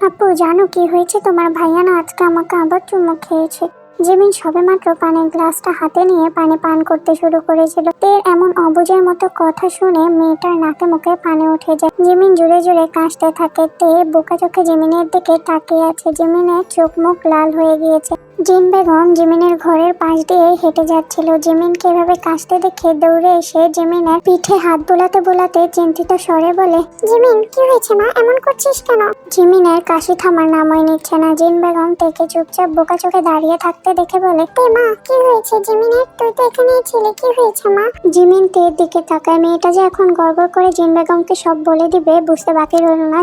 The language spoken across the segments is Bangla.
আপু জানো কি হয়েছে, তোমার ভাইয়া না আজকে আমাকে আবার চুমু খেয়েছে। জিমিন সবেমাত্র পানির গ্লাসটা হাতে নিয়ে পানি পান করতে শুরু করেছিল। তের এমন অবুঝের মতো কথা শুনে মেয়েটার নাকে মুখে পানি উঠে যায়। জিমিন জোরে জোরে কাশতে থাকে। তে বোকা চোখে জিমিনের দিকে তাকিয়ে আছে। জিমিনের চোখ মুখ লাল হয়ে গিয়েছে। জিন বেগম জিমিনের ঘরের পাশ দিয়ে হেঁটে যাচ্ছিল। জিমিনকে এভাবে কাশতে দেখে দৌড়ে এসে জিমিনের পিঠে হাত বোলাতে বোলাতে চিন্তিত স্বরে বলে, জিমিন কি হয়েছে মা, এমন করছিস কেন? জিমিনের কাশি থামার নামই নিচ্ছে না। জিন বেগম তেকে চুপচাপ বোকা চোখে দাঁড়িয়ে থাকতে দেখে বলে, মা কি হয়েছে জিমিনের, তুই তো এখানেই ছিলে, কি হয়েছে মা? জিমিন তের দিকে তাকায়। মেয়েটা যে এখন গড়গড় করে জিন বেগমকে সব বলে দিবে বুঝতে বাকি রইল না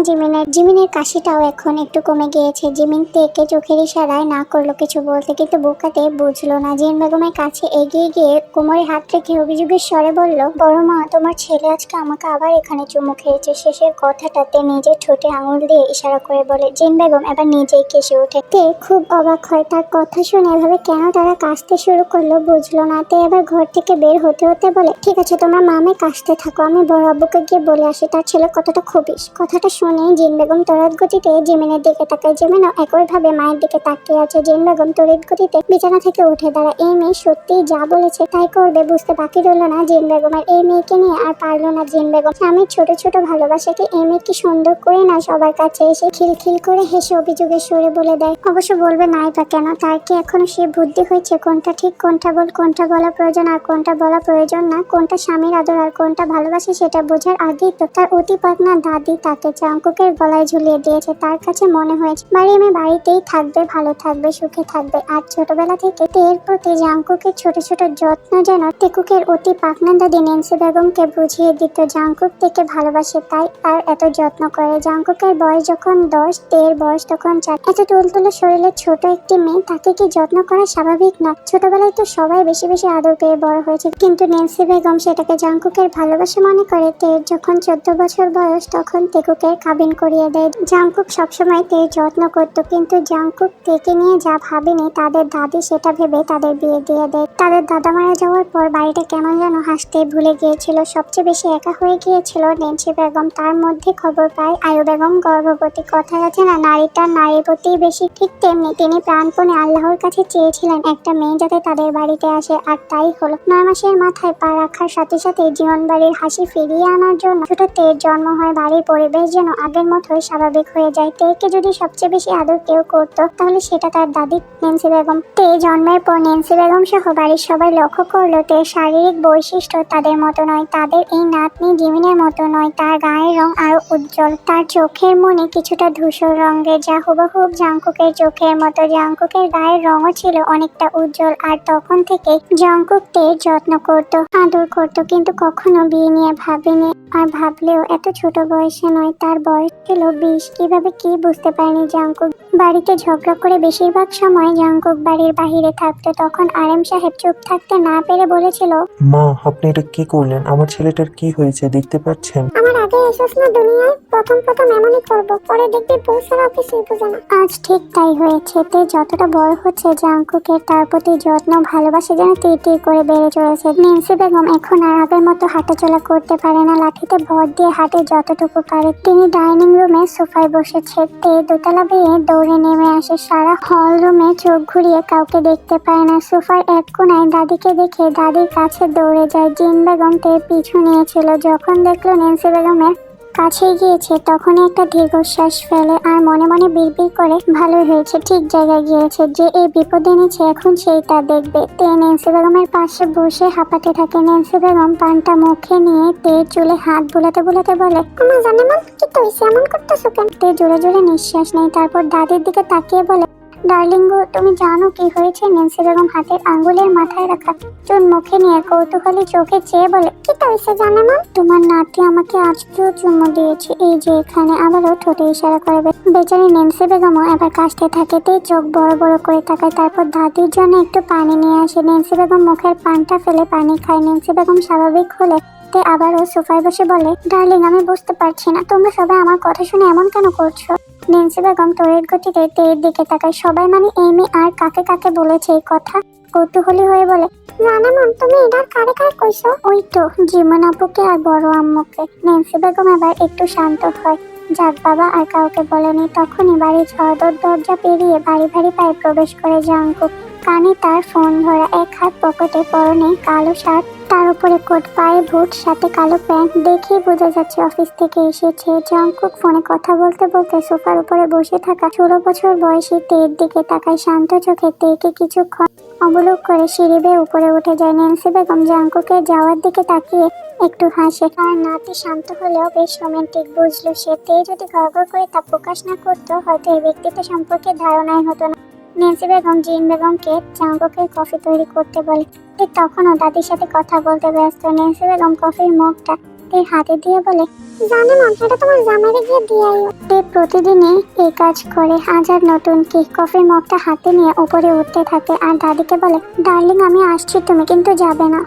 জিমিনের কাশিটাও এখন একটু কমে গিয়েছে। জিমিন তেকে চোখের ইশারায় না করলো কিছু বলতে, কিন্তু বোকাতে বুঝলো না। জিন বেগমের কাছে এগিয়ে গিয়ে কোমরে হাত রেখে অভিযোগের স্বরে বলল, বড় মা তোমার ছেলে আজকে আমাকে আবার এখানে চুমু খেয়েছে। শেষের কথাটাতে নিজের ঠোঁটে আঙুল দিয়ে ইশারা করে বলে। জিন বেগম এবার নিজেই কেসে ওঠে। তে খুব অবাক হয়। তার কথা শুনে এভাবে কেন তারা কাশতে শুরু করলো বুঝলো না। তে এবার ঘর থেকে বের হতে হতে বলে, ঠিক আছে তোমরা মামে কাশতে থাকো, আমি বড় আব্বুকে গিয়ে বলে আসি তার ছেলে কতটা খবিস। কথাটা শুনে জিন বেগম তড়িৎ গতিতে জিমিনের দিকে তাকায়। জিমিনও একইভাবে মায়ের দিকে তাকিয়ে আছে। জিন বেগম তড়িৎ গতিতে বিছানা থেকে উঠে দাঁড়ায়। এই মেয়ে সত্যিই যা বলেছে তাই করবে বুঝতে বাকি রইল না জিন বেগমের। এই মেয়েকে নিয়ে আর পারলো না জিন বেগম। স্বামীর ছোট ছোট ভালোবাসাকে এই মেয়ে কি সুন্দর করে না সবার কাছে এসে খিলখিল করে হেসে অভিযোগের সুরে বলে দেয়। অবশ্য বলবে নাই বা কেন, তার কি এখনো সে বুদ্ধি হয়েছে কোনটা ঠিক কোনটা ভুল, কোনটা বলা প্রয়োজন আর কোনটা বলা প্রয়োজন না, কোনটা স্বামীর আদর আর কোনটা ভালোবাসে সেটা বোঝার আগেই তো তার অতি পাকনা দাদি তাকে জাঙ্কুকের গলায় ঝুলিয়ে দিয়েছে। তার কাছে মনে হয়েছে মেয়ে বাড়িতেই থাকবে, ভালো থাকবে, সুখে থাকবে। আর ছোটবেলা থেকে তের প্রতি জাঙ্কুকের ছোট ছোট যত্ন যেন তেকুকের অতি পাকনা দাদি নেন্সি বেগমকে বুঝিয়ে দিত জাঙ্কুক থেকে ভালোবাসে, তাই আর এত যত্ন করে। জাঙ্কুকের বয়স যখন 10, তের বয়স তখন 4। এত তুলতুলে শরীরের ছোট একটি মেয়ে, তাকে কি যত্ন করা স্বাভাবিক না? ছোটবেলায় তো সবাই বেশি বেশি আদর পেয়ে বড় হয়েছে, কিন্তু নেন্সি বেগম সেটাকে জাঙ্কুকের ভালোবাসা মনে করে। তের যখন 14 বছর বয়স তখন তেকুকের কাবিন করিয়ে দেয়। জাঙ্কুক সবসময় তের যত্ন করত, কিন্তু জাঙ্কুক তেকে নিয়ে যা ভাবেনি তাদের দাদি সেটা ভেবে তাদের বিয়ে দিয়ে দেয়। তাদের দাদা মারা যাওয়ার পর বাড়িটা কেমন যেন হাসতে ভুলে গিয়েছিল। সবচেয়ে বেশি একা হয়ে গিয়েছিল নেন্সি বেগম। তার মধ্যে খবর পায় আয়ু বেগম গর্ভবতী। কথা আছে না, নারীটা নারীর প্রতি বেশি, ঠিক তেমনি তিনি প্রাণপণে আল্লাহর কাছে চেয়েছিলেন একটা মেয়ে যাতে তাদের বাড়িতে আসে, আর তাই হলো। 9 মাসের মাথায় পা রাখার সাথে সাথে জীবন বাড়ির হাসি ফিরিয়ে আনার জন্য ছোট তের জন্ম হয়। বাড়ির পরিবেশ যেন আগের মতোই স্বাভাবিক হয়ে যায়। তেকে যদি সবচেয়ে বেশি আদর কেউ করতো তাহলে সেটা তার দাদি নেন্সি বেগম। তে জন্মের পর নেন্সি বেগম সহ বাড়ির সবাই লক্ষ্য করলো তের শারীরিক বৈশিষ্ট্য তাদের মতো নয়, তাদের এই নাতনি জিমিনের মতো নয়। তার গায়ের রং আরো উজ্জ্বল, তার চোখের মনে কিছুটা ধূসর রঙের, যা হুবহুব জাঙ্কুকের চোখের মতো। জাঙ্কুকের গায়ের রঙও ছিল অনেকটা উজ্জ্বল। আর তখন থেকে জাঙ্কুক তের যত্ন করত, আদর করত, কিন্তু কখনো বিয়ে নিয়ে ভাবেনি। আর ভাবলেও এত ছোট বয়সে নয়, তার বয়স ছিল 20। কিভাবে কি বুঝতে পারেনি জাঙ্কুক। বাড়িতে ঝগড়া করে বেশিরভাগ সময় জাঙ্কুক বাড়ির বাহিরে থাকতো। তখন আরেম সাহেব চুপ থাকতে না পেরে বলেছিল, মা আপনি এটা কি করলেন? আমার ছেলেটার কি হয়েছে দেখতে পাচ্ছেন? আমার আগে এসেছ না দুনিয়ায়, প্রথম এমনই করবো, পরে দেখবি বউ ছাড়া কিছুই বুঝে না। আজ ঠিক তাই হয়েছে। তে যতটা বড় হচ্ছে জাঙ্কুকের তার প্রতি যত্ন ভালোবাসা যেন তীর তীর করে বেড়ে চলেছে। নেন্সি বেগম এখন আর আগের মতো হাঁটাচলা করতে পারে না, লাঠিতে ভর দিয়ে হাঁটে যতটুকু পারে। তিনি ডাইনিং রুমে সোফায় বসেছে। তে দোতলা বেয়ে দৌড়ে নেমে আসে। সারা হল রুমে চোখ ঘুরিয়ে কাউকে দেখতে পায় না। সোফার এক কোনায় দাদিকে দেখে দাদির কাছে দৌড়ে যায়। জিন বেগম তের পিছু নিয়েছিল। যখন দেখলো নেন্সি বেগমের কাছে গিয়েছে তখনই একটা দীর্ঘশ্বাস ফেলে আর মনে মনে বিড়বিড় করে, ভালোই হয়েছে, ঠিক জায়গায় গিয়েছে। যে এই বিপদ এনেছে এখন সেই তা দেখবে। তে নেন্সি বেগমের পাশে বসে হাঁপাতে থাকে। নেন্সি বেগম পানটা মুখে নিয়ে তে চুলে হাত বুলাতে বুলাতে বলে, আমার জানে মা কি তো এমন করতেছো কেন? তে জোরে জোরে নিঃশ্বাস নেয়, তারপর দাদির দিকে তাকিয়ে বলে, ডার্লিং গো তুমি জানো কি হয়েছে? নেন্সি বেগম হাতের আঙ্গুলের মাথায় রাখা চুন মুখে নিয়ে কৌতূহলী চোখে চেয়ে বলে, কি তো হয়েছে জানো মা? তোমার নাতি আমাকে আজকেও চুমু দিয়েছে, এই যে এখানে। আবারও ঠোঁটে ইশারা করে। বেচারি নেন্সি বেগমও এবার কাশতে থাকে। তে চোখ বড় বড় করে তাকায়, তারপর দাদির জন্য একটু পানি নিয়ে আসে। নেন্সি বেগম মুখের পানটা ফেলে পানি খায়। নেন্সি বেগম স্বাভাবিক হলে তে আবারও সোফায় বসে বলে, ডার্লিং আমি বুঝতে পারছি না তোমরা সবাই আমার কথা শুনে এমন কেন করছো? নেন্সি বেগম তড়িৎ গতিতে তের দিকে তাকায়। সবাই মানে এমি আর কাকে কাকে বলেছে এই কথা? কৌতূহলী হয়ে বলে, জানা মন তুমি এটা কারে কারে কইছো? ওই তো জিমন আপুকে আর বড় আম্মুকে। নেন্সি বেগম এবার একটু শান্ত হয়। যাক বাবা, আর কাউকে বলেনি। তখনই বাড়ির সদর দরজা পেরিয়ে ভারী ভারী পায়ে প্রবেশ করে জাংকুক। কানে তার ফোন ধরা, এক হাত পকেটে, পরনে কালো শার্ট, তার উপরে কোট, পায়ে বুট, সাথে কালো প্যান্ট। দেখেই বোঝা যাচ্ছে অফিস থেকে এসেছে। জাংকুক ফোনে কথা বলতে বলতে সোফার উপরে বসে থাকা 16 বছর বয়সী তের দিকে তাকায় শান্ত চোখে। তেকে কিছুক্ষণ অবলোক করে সিঁড়ি বেয়ে উপরে উঠে যায়। ন্যান্সি বেগম জাংকুকের যাওয়ার দিকে তাকিয়ে একটু হাসে। আর নাতি শান্ত হলেও বেশ রোমান্টিক, বুঝলো সে। তে যদি গড়গড় করে তা প্রকাশ না করতো, হয়তো এই ব্যক্তিত্ব সম্পর্কে ধারণাই হতো না। ন্যান্সি বেগম জিন বেগমকে জাংকুকের কফি তৈরি করতে বলে। ঠিক তখনও দাদির সাথে কথা বলতে ব্যস্ত। ন্যান্সি বেগম কফির মগটা তের হাতে দিয়ে বলে, জানে মন, এটা তোমার জামাইরে গিয়ে দিয়ে আইও। তে প্রতিদিনই এই কাজ করে, আজ আর নতুন কি। কফির মগটা হাতে নিয়ে উপরে উঠতে থাকে আর দাদিকে বলে, ডার্লিং আমি আসছি, তুমি কিন্তু যাবে না।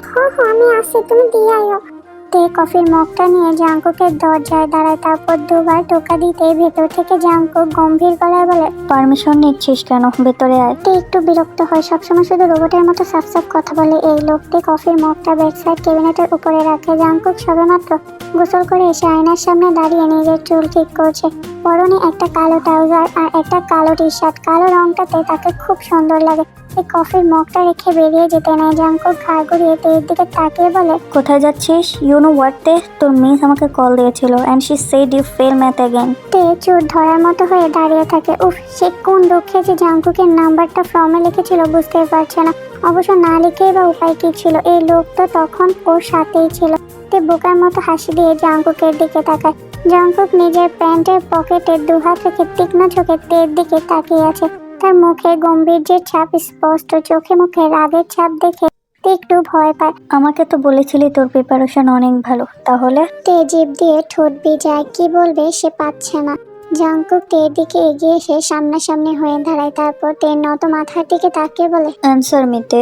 আমি আসছি, তুমি দিয়ে আইও। তে কফির মগটা নিয়ে জাংকুকের দরজায় দাঁড়ায়, তারপর দুবার টোকা দিতে ভেতর থেকে জাংকুক গম্ভীর গলায় বলে, পারমিশন নিচ্ছিস কেন? ভেতরে আয়। তে একটু বিরক্ত হয়, সবসময় শুধু রোবটের মতো সাফ সাফ কথা বলে এই লোক। তে কফির মগটা বেডসাইড ক্যাবিনেটের উপরে রাখে। জাংকুক সবেমাত্র গোসল করে এসে আয়নার সামনে দাঁড়িয়ে নিজের চুল ঠিক করছে। পরনে একটা কালো ট্রাউজার আর একটা কালো টি শার্ট। কালো রংটাতে তাকে খুব সুন্দর লাগে। এই কফির মগটা রেখে বেরিয়ে যেতে নেয়। জাংকুক ঘাড় ঘুরিয়ে তের দিকে তাকিয়ে বলে, কোথায় যাচ্ছিস? ইউ নো হোয়াট তে? তোর মিস আমাকে কল দিয়েছিল and she said you fail math again. Tae চোর ধরার মতো হয়ে দাঁড়িয়ে থাকে। উফ, সে কোন দুঃখে যে জাংকুকের নাম্বারটা ফর্মে লিখেছিল বুঝতে পারছে না। অবশ্য না লিখেই বা উপায় কি ছিল, এই লোক তো তখন ওর সাথেই ছিল। তে বোকার মতো হাসি দিয়ে জাংকুকের দিকে তাকায়। জাংকুক নিজের প্যান্টের পকেটে দুহাত রেখে তীক্ষ্ণ চোখে তের দিকে তাকিয়ে আছে। তার মুখে গম্ভীর্যের ছাপ স্পষ্ট, চোখে মুখে রাগের ছাপ দেখে তে একটু ভয় পায়। আমাকে তো বলেছিলি তোর প্রিপারেশন অনেক ভালো, তাহলে? তে জিভ দিয়ে ঠোঁট ভিজায়, কি বলবে সে পাচ্ছে না। জাংকুক তের দিকে এগিয়ে এসে সামনাসামনি হয়ে দাঁড়ায়, তারপর তের নত মাথার দিকে তাকিয়ে বলে, অ্যান্সার মিতে।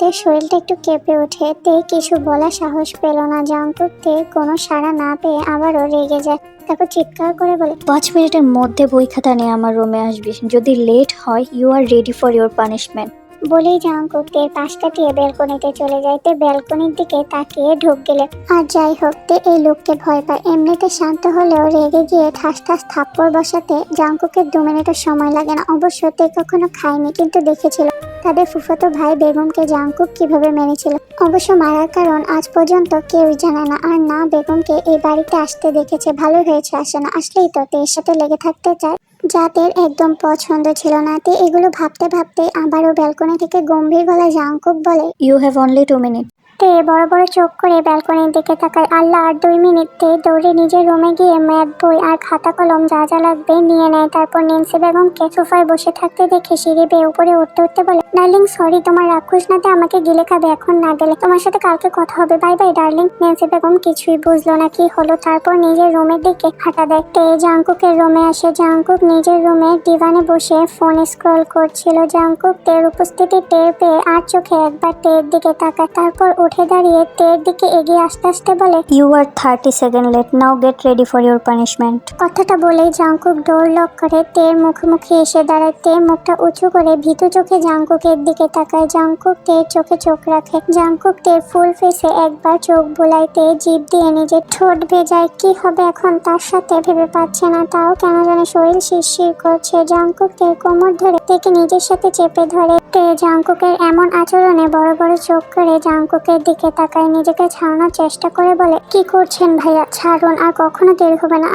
তের শরীরটা একটু কেঁপে ওঠে। তে কিছু বলার সাহস পেল না। জাংকুক তের কোনো সাড়া না পেয়ে আবারও রেগে যায়। তারপর চিৎকার করে বলে, 5 মিনিটের মধ্যে বই খাতা নিয়ে আমার রুমে আসবি। যদি লেট হয় you are ready for your punishment. বলেই জাংকুক তের পাশ কাটিয়ে ব্যালকনিতে চলে যায়। তে ব্যালকনির দিকে তাকিয়ে ঢোক গেলে। আর যাই হোক, তে এই লোককে ভয় পায়। এমনিতে শান্ত হলেও রেগে গিয়ে ঠাস ঠাস থাপ্পড় বসাতে জাংকুকের 2 মিনিটও সময় লাগে না। অবশ্য তে কখনো খায়নি, কিন্তু দেখেছিল তাদের ফুফাতো ভাই বেগমকে জাংকুক কিভাবে মেরেছিল। অবশ্য মারার কারণ আজ পর্যন্ত কেউই জানে না। আর না বেগমকে এই বাড়িতে আসতে দেখেছে। ভালো হয়েছে আসে না, আসলেই তো তের সাথে লেগে থাকতে চায়, যা তের একদম পছন্দ ছিল না। তে এগুলো ভাবতে ভাবতে আবারও ব্যালকনি থেকে গম্ভীর গলায় জাংকুক বলে, ইউ হ্যাভ অনলি 2 মিনিট। তে বড় বড় চোখ করে ব্যালকনির দিকে তাকায়। আল্লাহ, আর 2 মিনিট। তে দৌড়ে নিজের রুমে গিয়ে ম্যাথ বই আর খাতা কলম যা যা লাগবে নিয়ে নেয়। তারপর ন্যান্সি বেগমকে সোফায় বসে থাকতে দেখে সিঁড়ি বেয়ে উপরে উঠতে উঠতে বলে, ডার্লিং সরি, তোমার রাক্ষস নাতে আমাকে গিলে খাবে। এখন না গেলে তোমার সাথে কালকে কথা হবে। Bye bye darling. Nancy Begum কিছুই বুঝলো না কি হলো। তারপর নিজের রুমের দিকে হাঁটা দেয়। তে জাংকুকের রুমে আসে। জাংকুক নিজের রুমে ডিভানে বসে ফোন স্ক্রল করছিল। জাংকুক তের উপস্থিতি টের পেয়ে আর চোখে একবার তের দিকে তাকায়। তারপর উঠে দাঁড়িয়ে তের দিকে এগিয়ে আসতে আসতে বলে, you are 30 seconds late, now get ready for your punishment. কথাটা বলেই জাংকুক ডোর লক করে তের মুখোমুখি এসে দাঁড়ায়। তে মুখটা উঁচু করে ভীতু চোখে জাংকুকের দিকে তাকায়। জাংকুক তের চোখে চোখ রাখে। জাংকুক তের ফুল ফেসে একবার চোখ বুলাইতে জিভ দিয়ে নিজের ঠোঁট ভেজায়। কি হবে এখন তার সাথে ভেবে পাচ্ছে না। তাও কেন জানে শরীর শিরশির করছে। জাংকুক তের কোমর ধরে তেকে নিজের সাথে চেপে ধরে। তে জাংকুকের এমন আচরণে বড় বড় চোখ করে জাংকুকের দিকে তাকায়। নিজেকে ছাড়ানোর চেষ্টা করে বলে, কি করছেন ভাইয়া, ছাড়ুন, আর কখনো দেরি হবে না।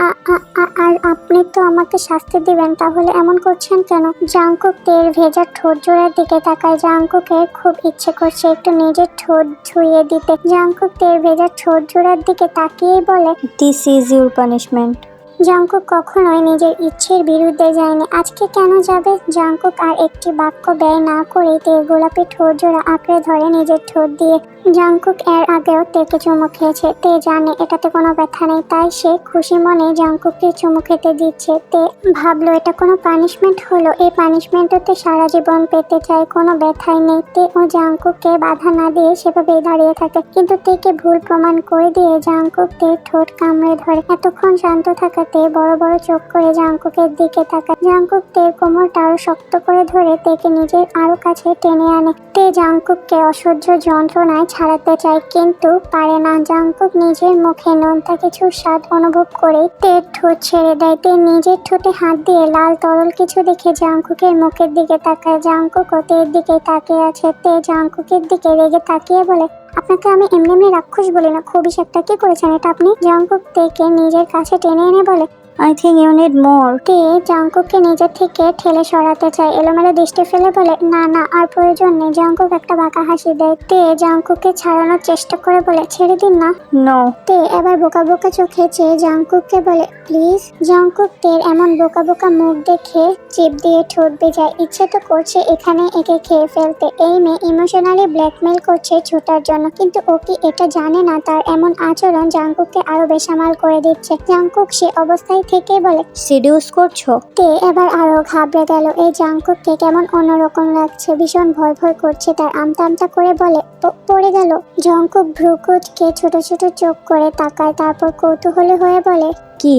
আর আপনি তো আমাকে শাস্তি দিবেন, তাহলে এমন করছেন কেন? জাংকুক তের ভেজা ঠোঁট জোড়ার দিকে তাকায়। জাংকুকের খুব ইচ্ছে করছে একটু নিজের ঠোঁট ধুইয়ে দিতে। জাংকুক তের ভেজা ঠোঁট জোড়ার দিকে তাকিয়েই বলে, this is your punishment. Jungkook কখনোই নিজের ইচ্ছের বিরুদ্ধে যায়নি, আজকে কেন যাবে? জাংকুক আর একটি বাক্য ব্যয় না করে তের গোলাপি ঠোঁট জোড়া আঁকড়ে ধরে নিজের ঠোঁট দিয়ে। জাংকুক এর আগেও তেকে চুমু খেয়েছে। তে জানে এটাতে কোনো ব্যথা নেই, তাই সে খুশি মনে জাংকুককে চুমু খেতে দিচ্ছে। তে ভাবলো এটা কোনো পানিশমেন্ট হলো, এই পানিশমেন্টতে সারা জীবন পেতে চায়, কোনো ব্যথাই নেই। তে ও জাংকুককে বাধা না দিয়ে সেভাবে দাঁড়িয়ে থাকে, কিন্তু তেকে ভুল প্রমাণ করে দিয়ে জাংকুক তের ঠোঁট কামড়ে ধরে। এতক্ষণ শান্ত থাকাতে বড় বড় চোখ করে জাংকুকের দিকে তাকায়। জাংকুক তের কোমরটা আরো শক্ত করে ধরে তেকে নিজের আরো কাছে টেনে আনে। তে জাংকুককে অসহ্য যন্ত্রণায় ছাড়াতে চায় কিন্তু পারে না। জাংকুক নিজের মুখে নোনতা কিছু স্বাদ অনুভব করে তের ঠোঁট ছেড়ে দেয়। তে নিজের ঠোঁটে হাত দিয়ে লাল তরল কিছু দেখে জাংকুকের মুখের দিকে তাকায়। জাংকুকও তের দিকে তাকিয়ে আছে। তে জাংকুকের দিকে রেগে তাকিয়ে বলে, আপনাকে আমি এমনি এমনি রাক্ষস বলি না, খুবই একটা কি করেছেন এটা আপনি? জাংকুক তেকে নিজের কাছে টেনে এনে বলে, I think you need more. Tae জাংকুককে নিজের থেকে ঠেলে সরাতে চায়। এলোমেলো দৃষ্টি ফেলে বলে, না না আর প্রয়োজন নেই। জাংকুক একটা বাঁকা হাসি দেয়। তে জাংকুককে ছাড়ানোর চেষ্টা করে বলে, ছেড়ে দিন না। নো। তে এবার বোকা বোকা চোখে চেয়ে জাংকুককে বলে, প্লিজ। জাংকুক তের এমন বোকা বোকা মুখ দেখে চিপ দিয়ে ঠোঁট বেজায়। ইচ্ছে তো করছে এখানে একে খেয়ে ফেলতে। এই মেয়ে ইমোশনালি ব্ল্যাকমেল করছে ছোটার জন্য, কিন্তু ও কি এটা জানে না তার এমন আচরণ জাংকুককে আরো বেসামাল করে দিচ্ছে। জাংকুক সে অবস্থায় থেকে বলে, সিডিউস করছো? তে এবার আরো ঘাবড়ে গেল। এই জাংকুককে কেমন অন্যরকম লাগছে, ভীষণ ভয় ভয় করছে তার। আমতা আমতা করে বলে, পড়ে গেল। জাংকুক ভ্রুকুচকে ছোট ছোট চোখ করে তাকায়, তারপর কৌতূহলী হয়ে বলে, কি?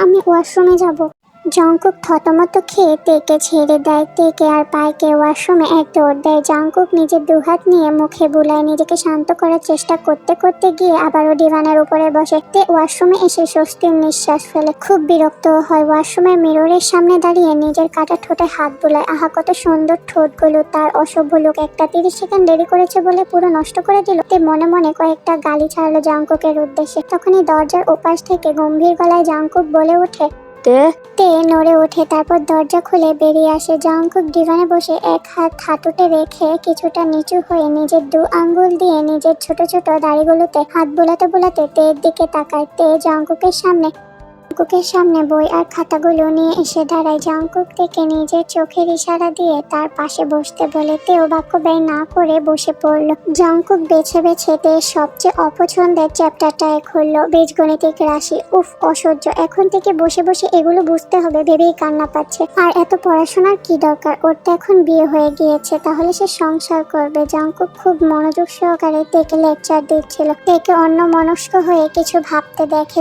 আমি ওয়াশরুমে যাব। জাংকুক থতমত খেয়ে তেকে ছেড়ে দেয়। তেকে আর পায়কে ওয়াশরুমে এক দৌড় দেয়। জাংকুক নিজের দুহাত নিয়ে মুখে বুলায়, নিজেকে শান্ত করার চেষ্টা করতে করতে গিয়ে আবারও ডিভানের উপরে বসে। তে ওয়াশরুমে এসে স্বস্তির নিঃশ্বাস ফেলে। খুব বিরক্ত হয়। ওয়াশরুমের মিররের সামনে দাঁড়িয়ে নিজের কাটা ঠোঁটে হাত বুলায়। আহা কত সুন্দর ঠোঁটগুলো তার। অসভ্য লোক একটা, 30 সেকেন্ড দেরি করেছে বলে পুরো নষ্ট করে দিল। তে মনে মনে কয়েকটা গালি ছাড়লো জাংকুকের উদ্দেশ্যে। তখনই দরজার ওপাশ থেকে গম্ভীর গলায় জাংকুক বলে ওঠে, তে নড়ে ওঠে, তারপর দরজা খুলে বেরিয়ে আসে। জাংকুক ডিভানে বসে এক হাত হাঁটুতে রেখে কিছুটা নিচু হয়ে নিজের 2 আঙ্গুল দিয়ে নিজের ছোট ছোট দাড়িগুলোতে হাত বোলাতে বোলাতে তের দিকে তাকায়। তে জাংকুকের সামনে বই আর খাতাগুলো নিয়ে এসে দাঁড়ায়। জাংকুক থেকে নিজের চোখের ইশারা দিয়ে তার পাশে বসতে বলে। তেও বাক্য ব্যয় না করে বসে পড়ল। জাংকুক বেছে বেছে তের সবচেয়ে অপছন্দের চ্যাপ্টারটায় খুলল, বীজগণিতিক রাশি। উফ অসহ্য, এখন থেকে বসে বসে এগুলো বুঝতে হবে ভেবেই কান্না পাচ্ছে। আর এত পড়াশোনার কি দরকার, ওর তো এখন বিয়ে হয়ে গিয়েছে, তাহলে সে সংসার করবে। জাংকুক খুব মনোযোগ সহকারে তেকে লেকচার দিচ্ছিল। তেকে অন্য মনস্ক হয়ে কিছু ভাবতে দেখে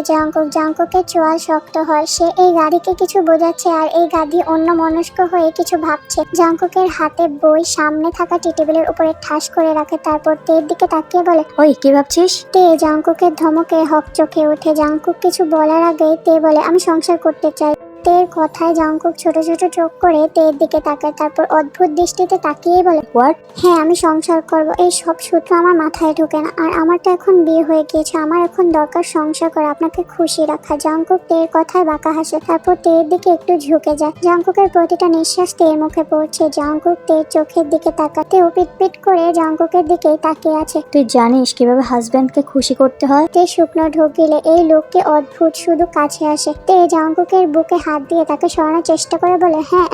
জাংকুকের চোয়াল শক্ত হয়। সে এই গাড়িকে কিছু বোঝাচ্ছে আর এই গাড়ি অন্য মনস্ক হয়ে কিছু ভাবছে। জাংকুকের হাতে বই সামনে থাকা টি টেবিলের উপরে ঠাস করে রাখে, তারপর তের দিকে তাকিয়ে বলে, ওই কি ভাবছিস? তে জাংকুকের ধমকে হক চোখে ওঠে। জাংকুক কিছু বলার আগেই তে বলে, আমি সংসার করতে চাই। তের কথায় জাংকুক ছোট ছোট চোখ করে তের দিকে তাকায়, তারপর অদ্ভুত দৃষ্টিতে তাকিয়ে বলে, হোয়াট? হ্যাঁ আমি সংসার করব। এই সব সূত্র আমার মাথায় ঢোকে না। আর আমার তো এখন বিয়ে হয়ে গিয়েছে, আমার এখন দরকার সংসার করা, আপনাকে খুশি রাখা। জাংকুক তের কথায় বাঁকা হাসে, তারপর তের দিকে একটু ঝুঁকে যায়। জাংকুকের প্রতিটা নিঃশ্বাস তের মুখে পড়ছে। জাংকুক তের চোখের দিকে তাকায়। তেও পিট করে জাংকুকের দিকেই তাকিয়ে আছে। তুই জানিস কিভাবে হাজবেন্ডকে খুশি করতে হয়? তে শুকনো ঢোক গিলে, এই লোককে অদ্ভুত, শুধু কাছে আসে। তে জাংকুকের বুকে হাত দিয়ে তাকে সরানোর চেষ্টা করে বলে, হ্যাঁ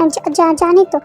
জানি তো,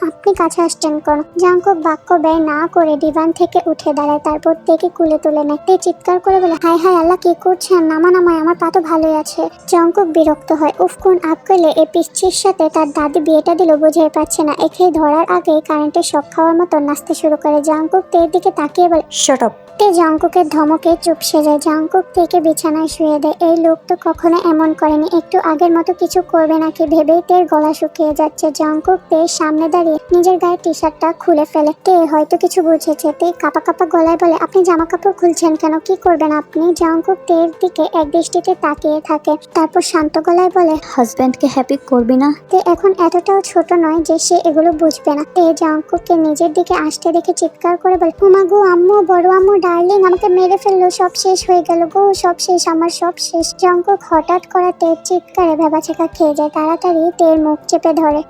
আপনি কাছে আসছেন কেন? জাংকুক বাক্য ব্যয় না করে ডিভান থেকে উঠে দাঁড়ায়, তারপর তেকে কুলে তুলে নেয়। তে চিৎকার করে বলে, হায় হায় আল্লাহ, কি করছেন? নামায়, আমার পা তো ভালোই আছে। জাংকুক বিরক্ত হয়। উফ কোন আক্কেলে এই পিচ্ছির সাথে তার দাদি বিয়েটা দিল বুঝে পাচ্ছে না। একে ধরার আগে কারেন্টের শক খাওয়ার মতো নাচতে শুরু করে। জাংকুক তের দিকে তাকিয়ে বলে, শাট আপ। তে জাংকুকের ধমকে চুপসে যায়। জাংকুক তেকে বিছানায় শুয়ে দেয়। এই লোক তো কখনো এমন করেনি, একটু আগের মতো কিছু করবে নাকি ভেবেই তের গলা শুকিয়ে যাচ্ছে। জাংকুক তের সামনে দাঁড়িয়ে নিজের গায়ের টি শার্টটা খুলে ফেলে। তে হয়তো কিছু বুঝেছে। তে কাপা কাপা গলায় বলে, আপনি জামা কাপড় খুলছেন কেন? কি করবেন আপনি? জাংকুক তের দিকে এক দৃষ্টিতে তাকিয়ে থাকে, তারপর শান্ত গলায় বলে, হাজবেন্ডকে হ্যাপি করবি না? তে এখন এতটাও ছোট নয় যে সে এগুলো বুঝবে না। তে জাংকুককে নিজের দিকে আসতে দেখে চিৎকার করে বলে, উমা গো আম্মু, বড় আম্মু ডার্লিং, আমাকে মেরে ফেললো, সব শেষ হয়ে গেল গো, সব শেষ, আমার সব শেষ। জাংকুক হঠাৎ করা তের চিৎকারে ভেবাচেকা খেয়ে যায়। তাড়াতাড়ি তের মুখ চেপে ধরে।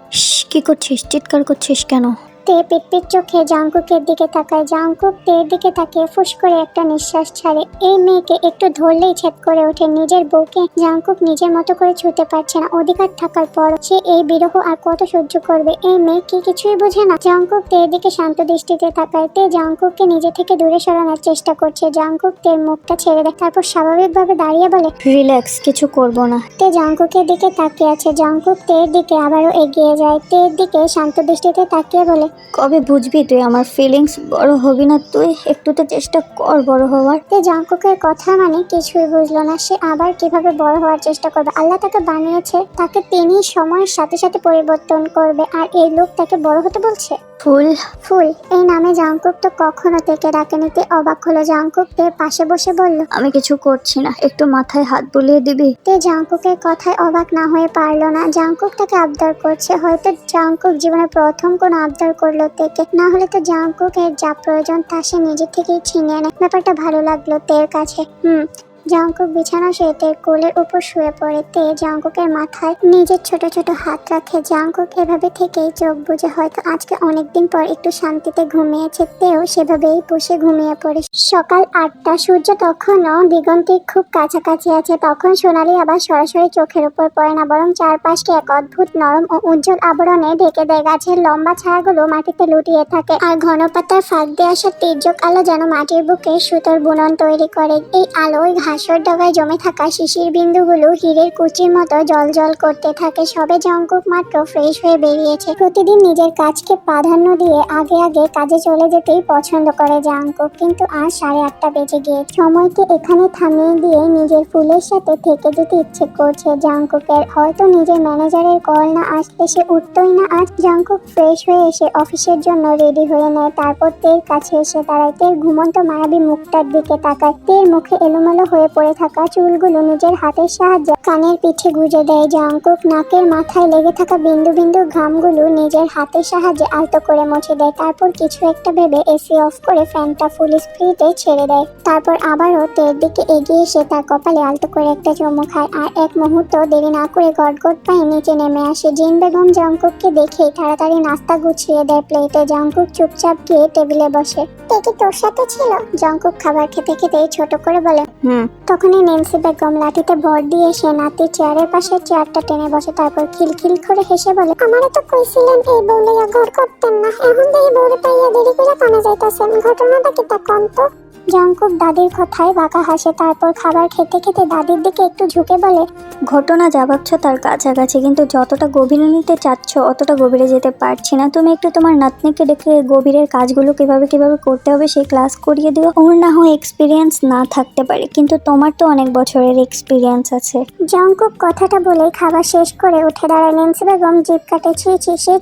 কি করছিস? চিৎকার করছিস কেন? তে পিটপিট চোখে জাংকুকের দিকে তাকায়। জাংকুক তের দিকে তাকিয়ে ফুস করে একটা নিঃশ্বাস ছাড়ে। এই মেয়েকে একটু ধরলেই ছেদ করে ওঠে। নিজের বউকে জাংকুক নিজের মতো করে ছুঁতে পারছে না। অধিকার থাকার পর সে এই বিরহ আর কত সহ্য করবে? এই মেয়ে কি কিছুই বোঝে না? জাংকুক তের দিকে শান্ত দৃষ্টিতে তাকায়। তে জাংকুককে নিজে থেকে দূরে সরানোর চেষ্টা করছে। জাংকুক তের মুখটা ছেড়ে দেয়, তারপর স্বাভাবিকভাবে দাঁড়িয়ে বলে, রিল্যাক্স, কিছু করব না। তে জাংকুকের দিকে তাকিয়ে আছে। জাংকুক তের দিকে আবারও এগিয়ে যায়। তের দিকে শান্ত দৃষ্টিতে তাকিয়ে বলে, কবে বুঝবি তুই আমার ফিলিংস? বড় হবি না তুই? একটু তো চেষ্টা কর বড় হওয়ার। তে জাংকুকের কথা মানে কিছুই বুঝলো না। সে আবার কিভাবে বড় হওয়ার চেষ্টা করবে? আল্লাহ তাকে বানিয়েছে, তাকে তিনি সময়ের সাথে সাথে পরিবর্তন করবে, আর এই লোক তাকে বড় হতে বলছে। ফুল? ফুল এই নামে জাংকুক তো কখনো থেকে ডাকেনি। তে অবাক হলো। জাংকুক তে পাশে বসে বলল, আমি কিছু করছি না, একটু মাথায় হাত বুলিয়ে দিবি? তে জাংকুকের কথায় অবাক না হয়ে পারলো না। জাংকুক তাকে আবদার করছে। হয়তো জাংকুক জীবনে প্রথম কোনো আবদার করলো তেকে, না হলে তো জাংকুকের যা প্রয়োজন তা সে নিজে থেকেই ছিনিয়ে নেয়। ব্যাপারটা ভালো লাগলো তের কাছে। জাংকুক বিছানা শুয়ে তের কোলের উপর শুয়ে পড়ে। তে জাংকুকের মাথায় নিজের ছোট ছোট হাত রাখে। জাংকুক এভাবে থেকেই চোখ বুজে হয়তো আজকে অনেকদিন পর একটু শান্তিতে ঘুমিয়েছে। তেও সেভাবেই বসে ঘুমিয়ে পড়ে। সকাল 8টা, সূর্য তখনও দিগন্তের খুব কাছাকাছি আছে। তখন সোনালি আবার সরাসরি চোখের উপর পড়ে না, বরং চারপাশকে এক অদ্ভুত নরম ও উজ্জ্বল আবরণে ঢেকে দেয়। গাছের লম্বা ছায়াগুলো মাটিতে লুটিয়ে থাকে, আর ঘন পাতার ফাঁক দিয়ে আসা তীর্যক আলো যেন মাটির বুকে সুতোর বুনন তৈরি করে। এই আলোয় ঘাসের ডগায় জমে থাকা শিশির বিন্দুগুলো হীরের কুচির মতো জল করতে থাকে। সবে জাংকুক মাত্র ফ্রেশ হয়ে বেরিয়েছে। প্রতিদিন নিজের কাজকে প্রাধান্য দিয়ে আগে আগে কাজে চলে যেতেই পছন্দ করে জাংকুক, কিন্তু আজ 8:30 বেজে গিয়েছে। সময়কে এখানে থামিয়ে দিয়ে নিজের ফুলের সাথে থেকে যেতে ইচ্ছে করছে জাংকুকের। হয়তো নিজের ম্যানেজারের কল না আসলে সে উঠতই না আজ। জাংকুক ফ্রেশ হয়ে এসে অফিসের জন্য রেডি হয়ে নেয়। তারপর তের কাছে এসে দাঁড়ায়। তের ঘুমন্ত মায়াবী মুখটার দিকে তাকায়। তের মুখে এলোমেলো হয়ে পড়ে থাকা চুলগুলো নিজের হাতের সাহায্যে কানের পিঠে গুজে দেয়। জাংকুক নাকের মাথায় লেগে থাকা বিন্দু বিন্দু ঘামগুলো নিজের হাতের সাহায্যে আলতো করে মুছে দেয়। তারপর কিছু একটা ভেবে এসি অফ করে ফ্যানটা ফুল স্পিডে ছেড়ে দেয়। তারপর আবারও তের দিকে এগিয়ে এসে তার কপালে আলতো করে একটা চুমু খায়, আর এক মুহূর্ত দেরি না করে গটগট পায়ে নিচে নেমে আসে। জিন বেগম জাংকুককে দেখেই তাড়াতাড়ি নাস্তা গুছিয়ে দেয় প্লেটে। জাংকুক চুপচাপ গিয়ে টেবিলে বসে। তে কি তোর সাথে ছিল? জাংকুক খাবার খেতে খেতেই ছোট করে বলে। তখনই নেন্সি বেগম লাঠিতে ভর দিয়ে এসে নাতির চেয়ারের পাশে চেয়ারটা টেনে বসে। তারপর খিলখিল করে হেসে বলে, আমারে তো কইছিলেন এই বউ লইয়া ঘর করতেন না, এখন তো এই বউরে পাইয়া দেরি করে কামে যাইতাছেন, ঘটনাটা কি তা কোন তো? জাংকুক দাদির কথায় বাঁকা হাসে। তারপর খাবার খেতে খেতে দাদির দিকে একটু ঝুঁকে বলে, ঘটনা যা ভাবছো তার কাছাকাছি, কিন্তু যতটা গভীরে নিতে চাচ্ছ অতটা গভীরে যেতে পারছি না। তুমি একটু তোমার নাতনিকে ডেকে গভীরের কাজগুলো কিভাবে করতে হবে সেই ক্লাস করিয়ে দিও। ওর না হয় এক্সপিরিয়েন্স না থাকতে পারে, কিন্তু তোমার তো অনেক বছরের এক্সপিরিয়েন্স আছে। জাংকুক কথাটা বলে খাবার শেষ করে উঠে দাঁড়ায়। নেন্সি বেগম জিভ কাটে। সে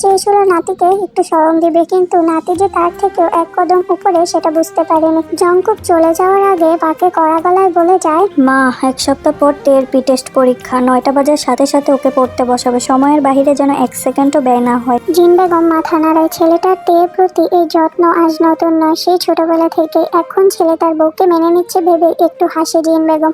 চেয়েছিল নাতিকে একটু শরম দিবে, কিন্তু নাতি যে তার থেকেও এক কদম উপরে সেটা বুঝতে পারেনি। জাংকুক চলে যাওয়ার আগে পাকে কড়া গলায় বলে যায়, মা, 1 সপ্তাহ পর টের পি টেস্ট পরীক্ষা। 9টা বাজার সাথে সাথে ওকে পড়তে বসাবে। সময়ের বাহিরে যেন 1 সেকেন্ডও ব্যয় না হয়। জিন বেগম মাথা নাড়ায়। ছেলেটার তের প্রতি এই যত্ন আজ নতুন নয়, সেই ছোটবেলা থেকে। এখন ছেলে তার বউকে মেনে নিচ্ছে ভেবে একটু হাসে জিন বেগম।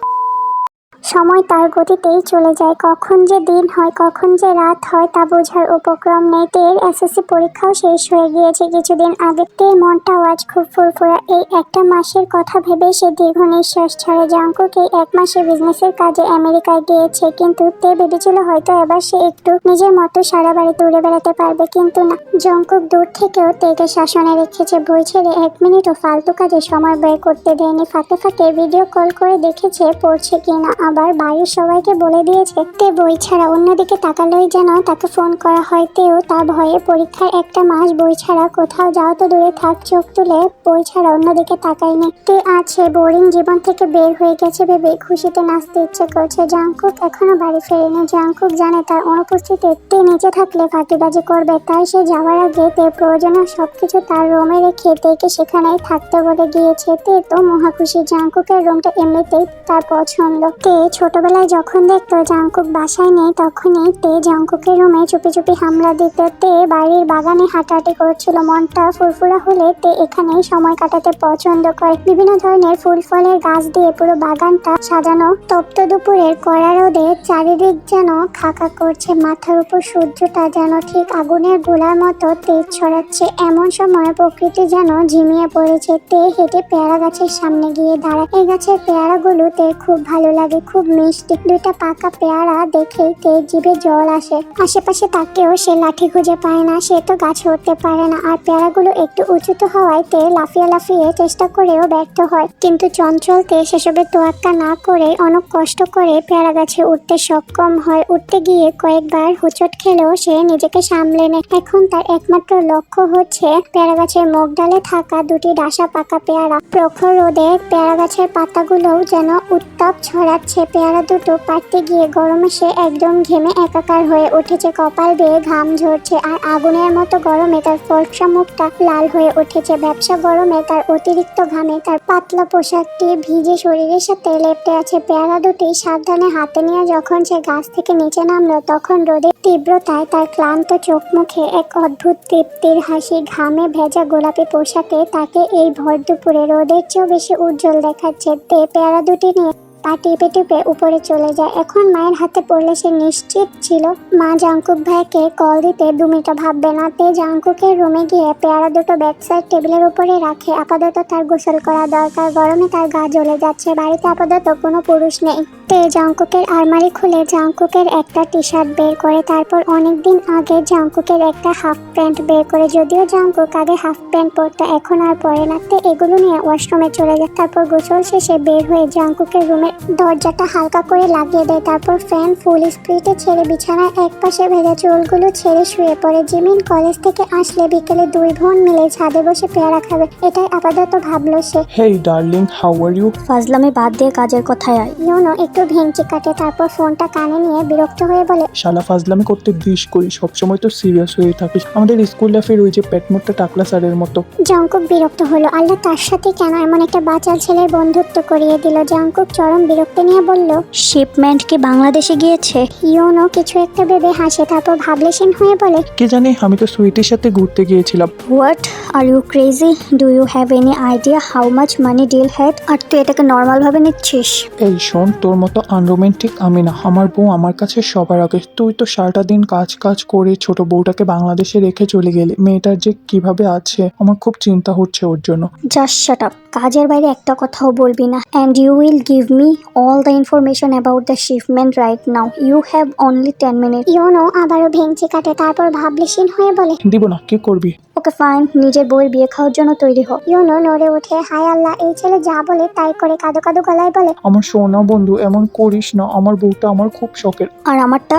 সময় তার গতিতেই চলে যায়। কখন যে দিন হয় কখন যে রাত হয় তা বোঝার উপক্রম নেই। তের এসএসসি পরীক্ষাও শেষ হয়ে গিয়েছে কিছুদিন আগে। তের মনটাও আজ খুব ফুরফুরা। এই একটা মাসের কথা ভেবে সে দীর্ঘ নিঃশ্বাস ছাড়ে। জাংকুক এই 1 মাসে বিজনেসের কাজে আমেরিকায় গিয়েছে, কিন্তু তে ভেবেছিল হয়তো এবার সে একটু নিজের মতো সারা বাড়ি দূরে বেড়াতে পারবে, কিন্তু না। জাংকুক দূর থেকেও তেকে শাসনে রেখেছে। বই ছেড়ে 1 মিনিটও ফালতু কাজে সময় ব্যয় করতে দেয়নি। ফাঁকে ফাঁকে ভিডিও কল করে দেখেছে পড়ছে কিনা। আবার বাড়ির সবাইকে বলে দিয়েছে তে বই ছাড়া। অন্যদিকে তাকালেই যেন তাকে ফোন করা হয়। তেও তার ভয়ে পরীক্ষার 1টা মাস বই ছাড়া কোথাও যাও তো দূরে থাক, চোখ তুলে বই ছাড়া অন্যদিকে তাকায়নি। তে আছে বোরিং জীবন থেকে বের হয়ে গেছে ভেবে খুশিতে নাচতে ইচ্ছে করছে। জাংকুক এখনো বাড়ি ফেরেনি। জাংকুক জানে তার অনুপস্থিতিতে তে নিচে থাকলে ফাঁকিবাজি করবে, তাই সে যাওয়ার আগে তের প্রয়োজনীয় সবকিছু তার রুমে রেখে তেকে সেখানেই থাকতে বলে গিয়েছে। তে তো মহা খুশি। জাংকুকের রুমটা এমনিতেই তার পছন্দ। তে ছোটবেলায় যখন দেখতো জাংকুক বাসায় নেই, তখনই তে জাংকুকের রুমে চুপি চুপি হামলা দিত। তে বাড়ির বাগানে হাঁটাহাঁটি করছিল। মনটা ফুরফুরা হলে তে এখানেই সময় কাটাতে পছন্দ করে। বিভিন্ন ধরনের ফুল ফলের গাছ দিয়ে পুরো বাগানটা সাজানো। তপ্ত দুপুরের কড়া রোদে চারিদিক যেন খাকা করছে। মাথার উপর সূর্যটা যেন ঠিক আগুনের গোলার মতো তেজ ছড়াচ্ছে। এমন সময় প্রকৃতি যেন ঝিমিয়ে পড়েছে। তে হেঁটে পেয়ারা গাছের সামনে গিয়ে দাঁড়ায়। এই গাছের পেয়ারাগুলো তে খুব ভালো লাগে, খুব মিষ্টি। 2টা পাকা পেয়ারা দেখেই তে জিভে জল আসে। আশেপাশে তাকেও সে লাঠি খুঁজে পায় না। সে তো গাছে উঠতে পারে না, আর পেয়ারাগুলো একটু উঁচুতে হওয়ায় তে লাফিয়ে লাফিয়ে চেষ্টা করেও ব্যর্থ হয়। কিন্তু চঞ্চল তে সেসবের তোয়াক্কা না করে অনেক কষ্ট করে পেয়ারা গাছে উঠতে সক্ষম হয়। উঠতে গিয়ে কয়েকবার হোঁচট খেলেও সে নিজেকে সামলে নেয়। এখন তার একমাত্র লক্ষ্য হচ্ছে পেয়ারা গাছের মুখ ডালে থাকা 2টি ডাসা পাকা পেয়ারা। প্রখর রোদে পেয়ারা গাছের পাতাগুলোও যেন উত্তাপ ছড়াচ্ছে। সে পেয়ারা দুটো পাড়তে গিয়ে গরমে সে একদম ঘেমে একাকার হয়ে উঠেছে, কপাল বেয়ে ঘাম ঝরছে আর আগুনের মতো গরমে তার ফর্সা মুখটা লাল হয়ে উঠেছে। ব্যবসা গরমে তার অতিরিক্ত ঘামে তার পাতলা পোশাকটি ভিজে শরীরের সাথে লেপ্টে আছে। পেয়ারা দুটি সাবধানে হাতে নিয়ে যখন সে গাছ থেকে নিচে নামলো তখন রোদের তীব্রতায় তার ক্লান্ত চোখ মুখে এক অদ্ভুত তৃপ্তির হাসি। ঘামে ভেজা গোলাপি পোশাকে তাকে এই ভর দুপুরে রোদের চেয়েও বেশি উজ্জ্বল দেখাচ্ছে। তে পেয়ারা দুটি নিয়ে পা টিপে টিপে উপরে চলে যায়। এখন মায়ের হাতে পড়লে সে নিশ্চিত ছিল মা জাঙ্কুক ভাইকে কল দিতে 2 মিনিটও ভাববে না। তে জাঙ্কুকের রুমে গিয়ে পেয়ারা দুটো বেডসাইড টেবিলের উপরে রাখে। আপাতত তার গোসল করা দরকার, গরমে তার গা জ্বলে যাচ্ছে। বাড়িতে আপাতত কোনো পুরুষ নেই। তে জাঙ্কুকের আলমারি খুলে জাঙ্কুকের একটা টি শার্ট বের করে, তারপর অনেকদিন আগে জাঙ্কুকের একটা হাফ প্যান্ট বের করে। যদিও জাঙ্কুক আগে হাফ প্যান্ট পরতো, এখন আর পরে না। তে এগুলো নিয়ে ওয়াশরুমে চলে যায়। তারপর গোসল শেষে বের হয়ে জাঙ্কুকের রুমের দরজাটা হালকা করে লাগিয়ে দেয়। তারপর ফ্যান ফুল স্পিডে ছেড়ে বিছানার এক পাশে ভেজা চুলগুলো ছেড়ে শুয়ে পড়ে। জিমিন কলেজ থেকে আসলে বিকেলে 2 বোন মিলে ছাদে বসে পেয়ারা খাবে, এটাই আপাতত ভাবলো সে। হেই ডার্লিং, হাউ আর ইউ? ফাজলামি বাদ দিয়ে কাজের কথায় আয়। ইউনো একটু ভেঙচি কাটে, তারপর ফোনটা কানে নিয়ে বিরক্ত হয়ে বলে, শালা ফাজলামি করতে দিস করি, সবসময় তো সিরিয়াস হয়ে থাকিস। আমাদের স্কুল লাইফের ওই যে পেটমোটটা টাকলা স্যারের মতো। জাঙ্কুক বিরক্ত হলো। আল্লাহ তার সাথে কেন এমন একটা বাচাল ছেলের বন্ধুত্ব করিয়ে দিল। জাঙ্কুক চরম বিরক্তি নিয়ে বলল, শিপমেন্ট কি বাংলাদেশে গিয়েছে? ইউনো কিছু একটা ভেবে হাসে, তারপর ভাবলেশীন হয়ে বলে, কে জানে, আমি তো সুইটির সাথে ঘুরতে গিয়েছিলাম। What are you crazy? Do you have any idea how much money deal had? আর তুই এটাকে নর্মাল ভাবে নিচ্ছিস? এই শোন, তোর মতো আনরোমান্টিক আমি না। আমার বউ আমার কাছে সবার আগে। তুই তো সারাটা দিন কাজ কাজ করে ছোট বউটাকে বাংলাদেশে রেখে চলে গেলি। মেয়েটার যে কিভাবে আছে আমার খুব চিন্তা হচ্ছে ওর জন্য। Just shut up. কাজের বাইরে একটা কথাও বলবি না। And you will give me all the information about the shipment right now. You have only 10 minutes. ইউনো আবারও ভেঙচি কাটে, তারপর ভাবলেশীন হয়ে বলে, দিব না, কি করবি? ওকে ফাইন, নিজের বউয়ের বিয়ে খাওয়ার জন্য তৈরি হ। ইউনো নড়ে ওঠে। হায় আল্লাহ, এই ছেলে যা বলে তাই করে। কাদো কাদো গলায় বলে, আমার সোনা বন্ধু, এমন করিস না। আমার বউটা আমার খুব শখের। আর আমারটা?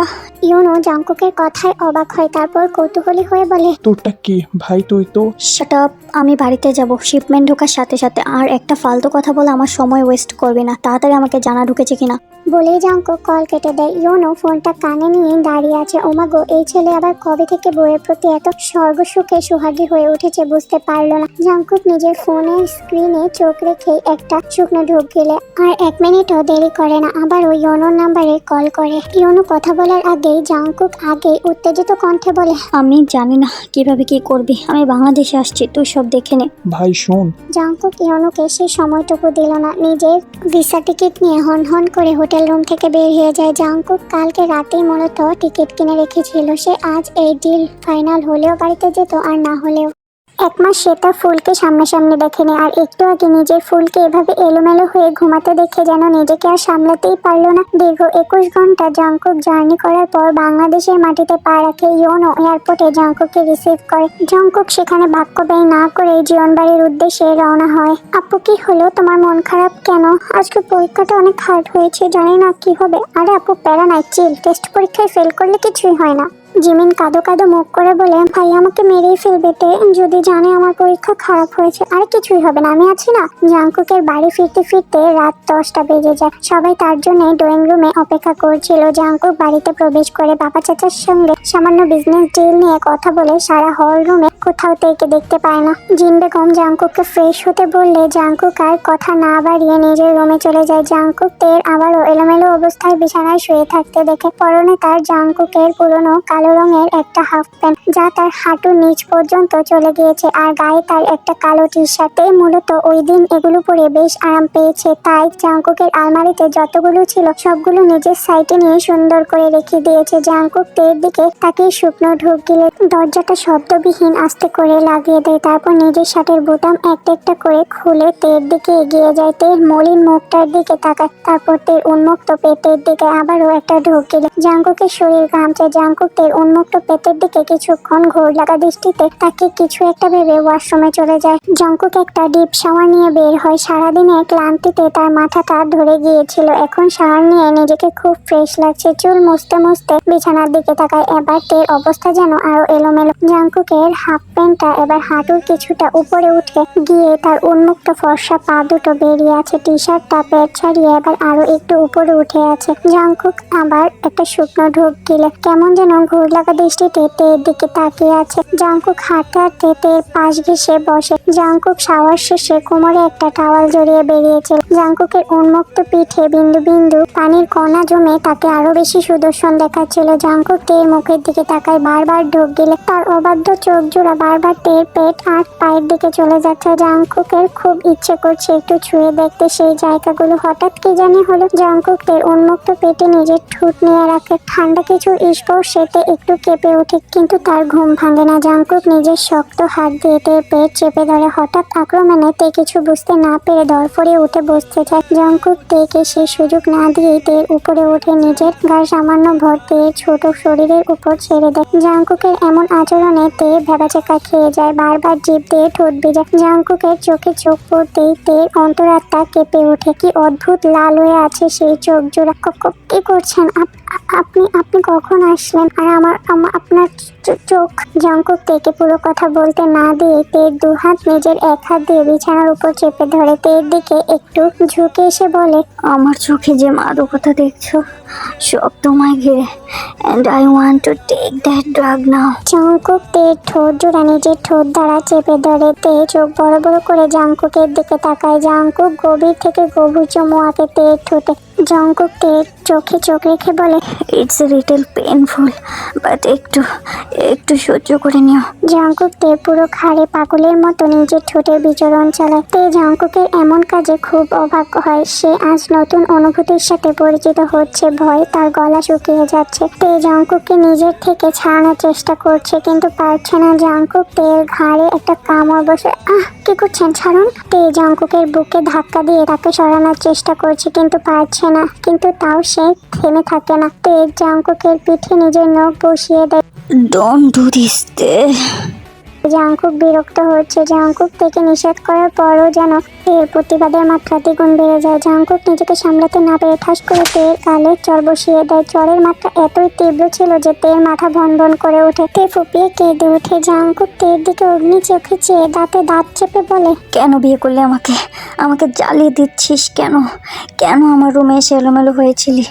ইউনো জাঙ্কুকের কথায় অবাক হয়, তারপর কৌতূহলী হয়ে বলে, তোরটা কি ভাই? তুই তো শাট আপ। আমি বাড়িতে যাব শিপমেন্ট ঢোকার সাথে সাথে। আর একটা ফালতু কথা বলে আমার সময় ওয়েস্ট করবি না। তাড়াতাড়ি আমাকে জানা ঢুকেছে কিনা। বলেই জাঙ্কুক কল কেটে দেয়। ইউনো ফোনটা কানে নিয়ে দাঁড়িয়ে আছে। ওমাগো, এই ছেলে আবার কবে থেকে বউয়ের প্রতি এত স্বর্গসুখে সুহাগী হয়ে উঠেছে বুঝতে পারলো না। জাঙ্কুক নিজের ফোনের স্ক্রিনে চোখ রেখে একটা শুকনো ঢোক গেলে আর 1 মিনিটও দেরি করে না, আবারও ইউনোর নাম্বারে কল করে। ইউনো কথা বলার আগেই জাঙ্কুক উত্তেজিত কণ্ঠে বলে, আমি জানি না কিভাবে কি করবি। আমি বাংলাদেশে আসছি, তুই সব দেখে নে। ভাই শোন। জাঙ্কুক ইউনোকে সেই সময়টুকু দিল না। নিজের ভিসা টিকিট নিয়ে হন হন করে হোটেল রুম থেকে বের হয়ে যায়। জাঙ্কুক কালকে রাতেই মূলত টিকিট কিনে রেখেছিল। সে আজ এই ডিল ফাইনাল হলেও বাড়িতে যেত, আর না হলেও 1 মাস সে তার ফুলকে সামনাসামনি দেখেনি। আর একটু আগে নিজের ফুলকে এভাবে এলোমেলো হয়ে ঘুমাতে দেখে যেন নিজেকে আর সামলাতেই পারলো না। দীর্ঘ 21 ঘন্টা জাঙ্কুক জার্নি করার পর বাংলাদেশের মাটিতে পা রাখে। ইউনো এয়ারপোর্টে জাঙ্কুককে রিসিভ করে। জাঙ্কুক সেখানে বাক্য ব্যয় না করে জীবন বাড়ির উদ্দেশ্যে রওনা হয়। আপু, কি হলো? তোমার মন খারাপ কেন? আজকে পরীক্ষাটা অনেক হার্ড হয়েছে, জানি না কি হবে। আরে আপু, প্যারা নাই, চিল। টেস্ট পরীক্ষায় ফেল করলে কিছুই হয় না। জিমিন কাদো কাদো মুখ করে বলে, ভাই আমাকে মেরেই ফেলবে তে, যদি জানে আমার পরীক্ষা খারাপ হয়েছে। আরে কিছুই হবে না, আমি আছি না। জাঙ্কুকের বাড়ি ফিরতে ফিরতে রাত 10টা বেজে যায়। সবাই তার জন্য ড্রয়িং রুমে অপেক্ষা করছিল। জাঙ্কুক বাড়িতে প্রবেশ করে বাবা চাচার সঙ্গে সামান্য বিজনেস ডিল নিয়ে কথা বলে সারা হল রুমে কোথাও তেকে দেখতে পায় না। জিন বেগম জাঙ্কুককে ফ্রেশ হতে বললে জাঙ্কুক আর কথা না বাড়িয়ে নিজের রুমে চলে যায়। জাঙ্কুক তের আবারও এলোমেলো অবস্থায় বিছানায় শুয়ে থাকতে দেখে। পরনে তার জাঙ্কুকের পুরনো কালো রঙের একটা হাফ প্যান্ট, যা তার হাঁটুর নিচ পর্যন্ত চলে গিয়েছে, আর গায়ে তার একটা কালো টি শার্ট। মূলত ওই দিন এগুলো পরে বেশ আরাম পেয়েছে, তাই জাঙ্কুকের আলমারিতে যতগুলো ছিল সবগুলো নিজের সাইডে নিয়ে সুন্দর করে রেখে দিয়েছে। জাঙ্কুক তের দিকে তাকে শুকনো ঢোক গিলে দরজাটা শব্দবিহীন আস্তে করে লাগিয়ে দেয়। তারপর নিজের শার্টের বোতাম একটা একটা করে খুলে তের দিকে এগিয়ে যায়। তের মলিন মুখটার দিকে তাকায়, তারপর তের উন্মুক্ত পেটের দিকে আবারও একটা ঢোক গিলে জাঙ্কুকের শরীর ঘামছে। জাঙ্কুক তের উন্মুক্ত পেটের দিকে কিছুক্ষণ ঘোর লাগা দৃষ্টিতে তাকে কিছু একটা ভেবে ওয়াশরুমে চলে যায়। জাঙ্কুক একটা ডিপ শাওয়ার নিয়ে বের হয়। সারাদিনের ক্লান্তিতে তার মাথাটা ধরে গিয়েছিল। এখন শাওয়ার নিয়ে নিজেকে খুব ফ্রেশ লাগছে। চুল মুছতে মুছতে বিছানার দিকে তাকায়। এবার তের অবস্থা যেন আরো এলোমেলো। জাঙ্কুকের হাফ হাফ প্যান্টটা এবার হাঁটুর কিছুটা উপরে উঠে গিয়ে তার উন্মুক্ত ফর্সা পা দুটো বেরিয়ে আছে। টি শার্টটা পেট ছাড়িয়ে এবার আরো একটু উপরে উঠে আছে। জাংকুক আবার একটা শুকনো ঢোক গিলে কেমন যেন ঘুর লাগা দৃষ্টিতে তের দিকে তাকিয়ে আছে। জাংকুক হাঁটতে হাঁটতে তের পাশ ঘেঁষে বসে। জাংকুক শাওয়ার শেষে কোমরে একটা টাওয়াল জড়িয়ে বেরিয়েছিল। জাংকুকের উন্মুক্ত পিঠে বিন্দু বিন্দু পানির কণা জমে তাকে আরো বেশি সুদর্শন দেখাচ্ছিল। জাংকুক তের মুখের দিকে তাকায়, বারবার ঢোক গিলে তার অবাধ্য চোখ জোড়া বারবার তের পেট আর পায়ের দিকে চলে যাচ্ছে। জাংকুকের খুব ইচ্ছে করছে একটু ছুঁয়ে দেখতে সেই জায়গাগুলো। হঠাৎ কি জানি হলো, জাংকুক তের উন্মুক্ত পেটে নিজের ঠোঁট নিয়ে রাখে। ঠান্ডা কিছুর স্পর্শেতে একটু কেঁপে ওঠে, কিন্তু তার ঘুম ভাঙে না। জাংকুক নিজের শক্ত হাত দিয়ে তের পেট চেপে ধরে। হঠাৎ আক্রমণে তে কিছু বুঝতে না পেরে ধরফড়িয়ে উঠে বসতে চায়। জাংকুক তেকে সেই সুযোগ না দিয়েই তের উপরে উঠে নিজের গায়ে সামান্য ভর তের ছোট শরীরের উপর ছেড়ে দেয়। জাংকুকের এমন আচরণে তে ভেবাচেকা খেয়ে যায়, বারবার জিভ দিয়ে ঠোঁট ভিজে। জাংকুকের চোখে চোখ পড়তেই তের অন্তরাত্মা কেঁপে ওঠে। কি অদ্ভুত লাল হয়ে আছে সেই চোখ জোড়া। কি করছেন আপনি? আপনি কখন আসলেন? আর আপনার চোখ। জাংকুক তেকে পুরো কথা বলতে না দিয়ে তের দু হাত নিজের এক হাত দিয়ে বিছানার উপর চেপে ধরে তের দিকে একটু ঝুঁকে এসে বলে, আমার চোখে যে মাদকতা দেখছো সব তোমায় ঘিরে, and I want to take that drug now. Jungkook তের ঠোঁট জোড়া নিজের ঠোঁট দ্বারা চেপে ধরে। তে চোখ বড় বড় করে জাংকুকের দিকে তাকায়। জাংকুক গভীর থেকে গভীর চুমু আঁকে তের ঠোঁটে। জাংকুক তের চোখে চোখ রেখে বলে, It's a little painful, but একটু সহ্য করে নিও। জাংকুক তের পুরো ঘাড়ে পাগলের মতো নিজের ঠোঁটের বিচরণ চালায়। তে জাংকুকের এমন কাজে খুব অবাক হয়। সে আজ নতুন অনুভূতির সাথে পরিচিত হচ্ছে। ভয় তার গলা শুকিয়ে যাচ্ছে। তে জাংকুককে নিজের থেকে ছাড়ানোর চেষ্টা করছে, কিন্তু পারছে না। জাংকুক তের ঘাড়ে একটা কামড় বসে। কি করছেন? ছাড়ুন। তে জাংকুকের বুকে ধাক্কা দিয়ে তাকে সরানোর চেষ্টা করছে, কিন্তু পারছে না। কিন্তু তাও সে থেমে থাকে না। তে জাংকুকের পিঠে নিজের নখ বসিয়ে দেয়। Don't do this, Te. Jungkook বিরক্ত হচ্ছে। জাংকুক থেকে নিষেধ করার পরও যেন তের প্রতিবাদের মাত্রা দ্বিগুণ বেড়ে যায়। জাংকুক নিজেকে সামলাতে না পেরে ঠাস করে তের গালে চড় বসিয়ে দেয়। চড়ের মাত্রা এতই তীব্র ছিল যে তের মাথা ভন ভন করে ওঠে। তে ফুপিয়ে কেঁদে ওঠে। জাংকুক তের দিকে অগ্নি চোখে চেয়ে দাঁতে দাঁত চেপে বলে, কেন বিয়ে করলে আমাকে জ্বালিয়ে দিচ্ছিস কেন? আমার রুমে এসে এলোমেলো হয়েছিলি?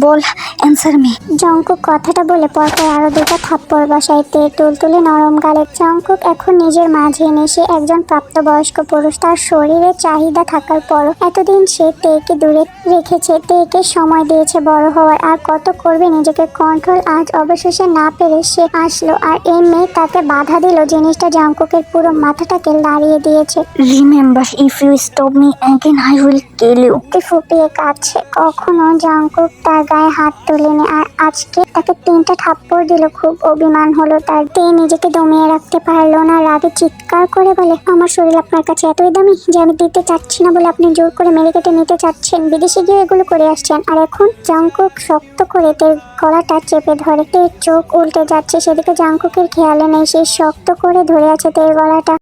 বল, অ্যান্সার মি। জাংকুক কথাটা বলে পরপর আরো দুটো থাপ্পড় বসায় তের তুলতুলে নরম গালে। জাংকুক এখন নিজের মাঝে এনে সে একজন প্রাপ্তবয়স্ক পুরুষ। তার শরীরে চাহিদা থাকার পরও এতদিন সে তেকে দূরে রেখেছে, তেকে সময় দিয়েছে বড় হওয়ার। আর কত করবে নিজেকে কন্ট্রোল। আজ অবশেষে না পেরে সে আসলো, আর এই মেয়ে তাকে বাধা দিল। জিনিসটা জাংকুকের পুরো মাথাটাকে নাড়িয়ে দিয়েছে। Remember, if you stop me again I will kill you. Tae ফুপিয়ে কাঁদছে। কখনো জাংকুক তার গায়ে হাত তোলেনি, আর আজকে তাকে 3টা থাপ্পড় দিল। খুব অভিমান হলো তার। তে নিজেকে দমিয়ে রাখতে পারলো না। রাগে চিৎকার করে বলে, আমার শরীর আপনার কাছে এতই দামি যে আমি দিতে চাচ্ছি না বলে আপনি জোর করে মেরে কেটে নিতে চাচ্ছেন? বিদেশে গিয়ে এগুলো করে আসছেন। আর এখন জাংকুক শক্ত করে তের গলাটা চেপে ধরে। তের চোখ উল্টে যাচ্ছে, সেদিকে জাংকুকের খেয়ালে নেই। সে শক্ত করে ধরে আছে তের গলাটা।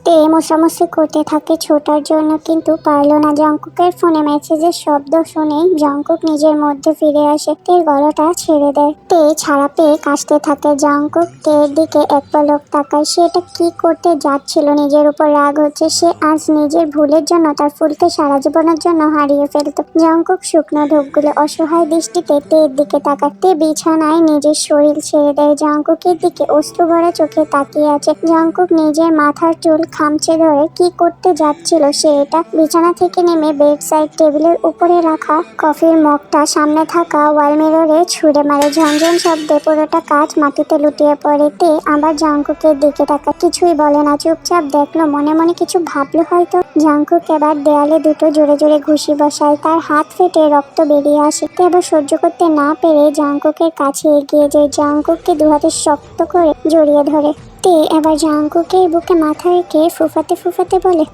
তে মোছামুছি করতে থাকে ছোটার জন্য, কিন্তু পারলো না। জাংকুকের ফোনে মেসেজের শব্দ শুনে জাংকুক নিজের মধ্যে ফিরে আসে। তের গলাটা ছেড়ে দেয়। তে ছাড়া পেয়ে কাশতে থাকে। জাংকুক তের দিকে এক পলক তাকায়। সে এটা কি করতে যাচ্ছিল? নিজের উপর রাগ হচ্ছে। সে আজ নিজের ভুলের জন্য তার ফুলকে সারা জীবনের জন্য হারিয়ে ফেলত। জাংকুক শুকনো ঢোকগুলো অসহায় দৃষ্টিতে তের দিকে তাকায়। তে বিছানায় নিজের শরীর ছেড়ে দেয়। জাংকুকের দিকে অশ্রু ভরা চোখে তাকিয়ে আছে। জাংকুক নিজের মাথার চুল খামচে ধরে কি করতে যাচ্ছিল সে এটা। বিছানা থেকে নেমে বেড সাইড টেবিলের উপরে রাখা কফির মগটা সামনে থাকা ওয়াল মিররে ছুঁড়ে মারে। ঝনঝন শব্দে পুরোটা কাঁচ মাটিতে লুটিয়ে পড়ে। তে আবার জাংকুকের দিকে তাকায়। কিছুই বলে না, চুপচাপ দেখলো। মনে মনে কিছু ভাবলো হয়তো। জাংকুক এবার দেয়ালে দুটো জোরে জোরে ঘুষি বসায়। তার হাত ফেটে রক্ত বেরিয়ে আসে। তে আবার সহ্য করতে না পেরে জাংকুকের কাছে এগিয়ে যায়। জাংকুককে দু হাতে শক্ত করে জড়িয়ে ধরে। তে এবার জাংকুকের বুকে মাথা রেখে ফুফাতে ফুফাতে বলে,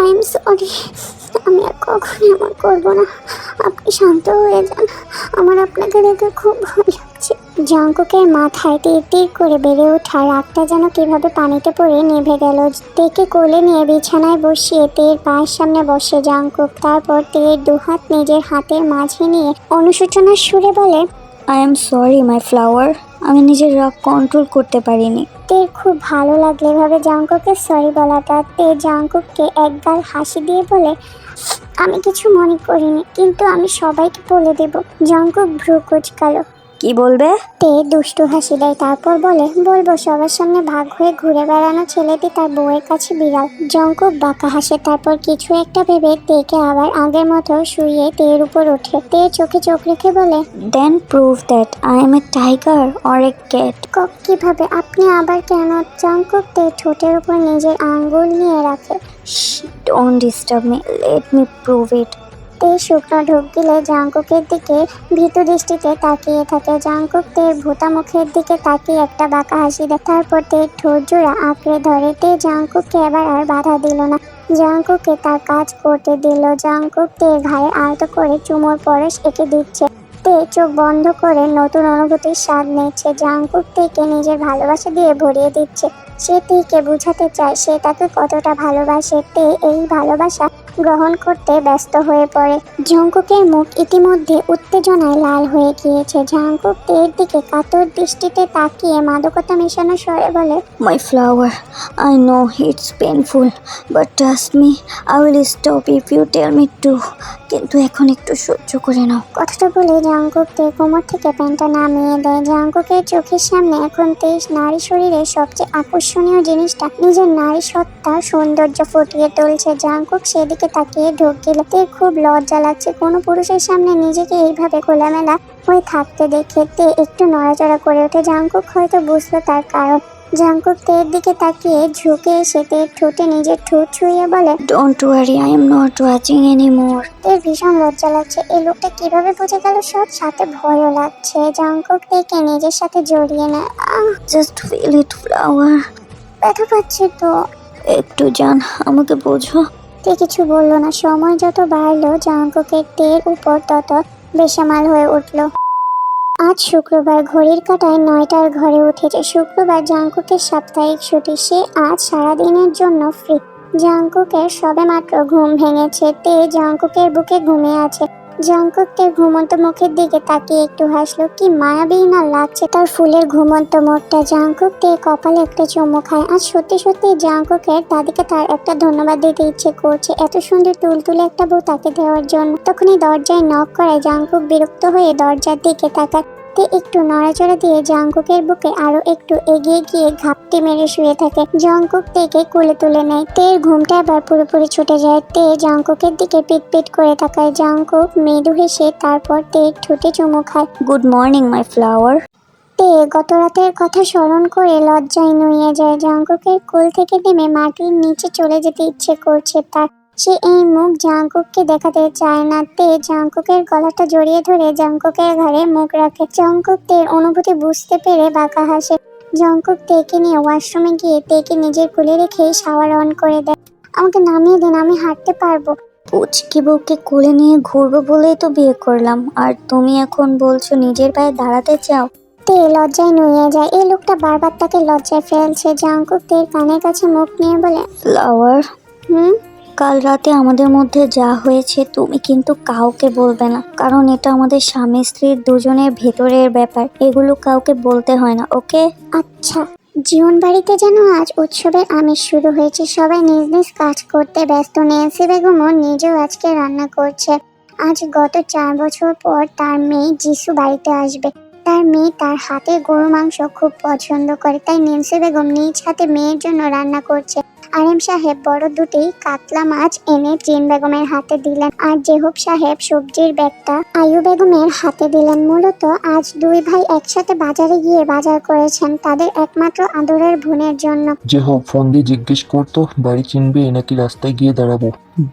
আই এম সরি, আমি আর কখনো এমন করবো না। আপনি শান্ত হয়ে যান, আমার আপনাকে দেখে খুব ভয় লাগছে। জাংকুকের মাথায় তীর তীর করে বেড়ে ওঠা রাগটা যেন কিভাবে পানিতে পড়ে নিভে গেল। তেকে কোলে নিয়ে বিছানায় বসিয়ে তের পায়ের সামনে বসে জাংকুক। তারপর তের দুহাত নিজের হাতের মাঝে নিয়ে অনুশোচনার সুরে বলে, I am sorry my flower, আমি নিজের রাগ কন্ট্রোল করতে পারিনি। তের খুব ভালো লাগলো এভাবে জাঙ্কুককে সরি বলাটা। তে জাঙ্কুককে একগাল হাসি দিয়ে বলে, আমি কিছু মনে করিনি, কিন্তু আমি সবাইকে বলে দেব। জাঙ্কুক ভ্রু কুঁচকালো। কি বলবে? তে দুষ্টু হাসি দেয়, তারপর বলে, বলবো সবার সামনে ভাগ হয়ে ঘুরে বেড়ানো ছেলেটি তার বউয়ের কাছে বিড়াল। জাঙ্কুক বাঁকা হাসে, তারপর কিছু একটা ভেবে তেকে আবার আগের মতো শুয়ে তের উপর ওঠে। তে চোখে চোখ রেখে বলে, then prove that I am a tiger or a cat. কিভাবে? আপনি আবার কেন? জাঙ্কুক তে ঠোঁটের উপর নিজের আঙ্গুল নিয়ে রাখে। Don't disturb me, let me prove ইট। তে শুকনো ঢোক গিলে জাঙ্কুকের দিকে ভীতু দৃষ্টিতে তাকিয়ে থাকে। জাঙ্কুক তের ভূতা মুখের দিকে তাকিয়ে একটা বাঁকা হাসি দেয়, তারপর তের ঠোঁট জোড়া আঁকড়ে ধরে। তে জাঙ্কুককে এবার আর বাধা দিল না, জাঙ্কুককে তার কাজ করতে দিল। জাঙ্কুক তের ঘাড়ে আলতো করে চুমুর পরশ এঁকে দিচ্ছে। তে চোখ বন্ধ করে নতুন অনুভূতির স্বাদ নিচ্ছে। জাঙ্কুক তেকে নিজের ভালোবাসা দিয়ে ভরিয়ে দিচ্ছে। সে তেকে বুঝাতে চায় সে তাকে কতটা ভালোবাসে। তে এই ভালোবাসা গ্রহণ করতে ব্যস্ত হয়ে পড়ে। জাঙ্কুকের মুখ ইতিমধ্যে উত্তেজনায় লাল হয়ে গিয়েছে। জাঙ্কুক তের দিকে কাতর দৃষ্টিতে তাকিয়ে মাদকতা মেশানো স্বরে বলে, my flower, I know it's painful, but trust me, I will stop if you tell me to. কিন্তু এখন একটু সহ্য করে নাও। কথাটা বলে জাঙ্কুক তে কোমর থেকে প্যান্টটা নামিয়ে দেয়। জাঙ্কুকের চোখের সামনে এখন তেজ নারী শরীরের সবচেয়ে আকর্ষণীয় জিনিসটা নিজের নারী সত্তার সৌন্দর্য ফুটিয়ে তুলছে। জাঙ্কুক সেদিকে তাকিয়ে ঢোক গিলে তের খুব লজ্জা লাগছে কোনো পুরুষের সামনে নিজেকে এইভাবে খোলামেলা হয়ে থাকতে দেখে। তে একটু নড়াচড়া করে ওঠে। জাঙ্কুক হয়তো বুঝলো তার কারণ। জাঙ্কুক তের দিকে তাকিয়ে ঝুঁকে এসে তের ঠোঁটে নিজের ঠোঁট ছুঁয়ে বলে, don't worry, I am not watching anymore. তের ভীষণ লজ্জা লাগছে। এই লোকটা কিভাবে বুঝে গেল সব? সাথে ভয়ও লাগছে। জাঙ্কুক তেকে নিজের সাথে জড়িয়ে নেয়। Just feel it flower. ব্যথা পাচ্ছে তো। একটু জান, আমাকে বোঝো। তে কিছু বললো না। সময় যত বাড়লো জাঙ্কুকের তের উপর তত বেসামাল হয়ে উঠলো। আজ শুক্রবার, ঘড়ির কাঁটায় 9টার ঘরে উঠেছে। শুক্রবার জাঙ্কুকের সাপ্তাহিক ছুটি। সে আজ সারাদিনের জন্য ফ্রি। জাঙ্কুকের সবেমাত্র ঘুম ভেঙেছে। তে জাঙ্কুকের বুকে ঘুমিয়ে আছে। জাঙ্কুক তের ঘুমন্ত মুখের দিকে তাকিয়ে একটু হাসলো। কি মায়াবী না লাগছে তার ফুলের ঘুমন্ত মুখটা। জাঙ্কুক তে কপালে একটা চুমু খায়। আজ সত্যি সত্যি জাঙ্কুকের দাদিকে তার একটা ধন্যবাদ দিতে ইচ্ছে করছে, এত সুন্দর তুলতুলে একটা বউ তাকে দেওয়ার জন্য। তখনই দরজায় নক করায় জাঙ্কুক বিরক্ত হয়ে দরজার দিকে তাকায়। তে একটু নড়াচড়া দিয়ে জাঙ্কুকের বুকে আরো একটু এগিয়ে গিয়ে ঘাপটি মেরে শুয়ে থাকে। জাঙ্কুক তেকে কোলে তুলে নেয়। তের ঘুমটা এবার পুরোপুরি ছুটে যায়। তে জাঙ্কুকের দিকে পিট পিট করে তাকায়। জাঙ্কুক মৃদু হেসে তারপর তের ঠোঁটে চুমু খায়। Good morning my flower. তে গত রাতের কথা স্মরণ করে লজ্জায় নুয়ে যায়। জাঙ্কুকের কোল থেকে নেমে মাটির নিচে চলে যেতে ইচ্ছে করছে তার। সে এই মুখ জাঙ্কুককে দেখাতে চায় না। তে জাঙ্কুকের গলাটা জড়িয়ে ধরে জাঙ্কুকের ঘাড়ে মুখ রাখে। জাঙ্কুক তের অনুভূতি বুঝতে পেরে বাঁকা হাসে। জাঙ্কুক তেকে নিয়ে ওয়াশরুমে গিয়ে তেকে নিজের কোলে রেখে শাওয়ার অন করে দেয়। আমাকে নামিয়ে দিন, আমি হাঁটতে পারবো। পুচকি বউকে কোলে নিয়ে ঘুরবো বলেই তো বিয়ে করলাম, আর তুমি এখন বলছো নিজের পায়ে দাঁড়াতে চাও? তে লজ্জায় নুয়ে যায়। এই লোকটা বারবার তাকে লজ্জায় ফেলছে। জাঙ্কুক তের কানের কাছে মুখ নিয়ে বলে, ফ্লাওয়ার, হুম। কাল রাতে আমাদের মধ্যে যা হয়েছে তুমি কিন্তু কাউকে বলবে না, কারণ এটা আমাদের স্বামী স্ত্রীর দুজনের ভেতরের ব্যাপার। এগুলো কাউকে বলতে হয় না, ওকে? আচ্ছা। জীবন বাড়িতে যেন আজ উৎসবের আমেজ শুরু হয়েছে। সবাই নিজ নিজ কাজ করতে ব্যস্ত। ন্যান্সি বেগমও নিজেও আজকে রান্না করছে। আজ গত 4 বছর পর তার মেয়ে যিশু বাড়িতে আসবে। তার মেয়ে তার হাতে গরু মাংস খুব পছন্দ করে, তাই ন্যান্সি বেগম নিজ হাতে মেয়ের জন্য রান্না করছে। আরেম সাহেব বড় দুটি কাতলা মাছ এনে জিন বেগমের হাতে দিলেন, আর জেহুব সাহেব সবজির ব্যাগটা আয়ু বেগমের হাতে দিলেন। মূলত আজ দুই ভাই একসাথে বাজারে গিয়ে বাজার করেছেন তাদের একমাত্র আদরের বোনের জন্য। যে হোক, ফোন দিয়ে জিজ্ঞেস করতো বাড়ি চিনবে নাকি রাস্তায় গিয়ে দাঁড়াবো।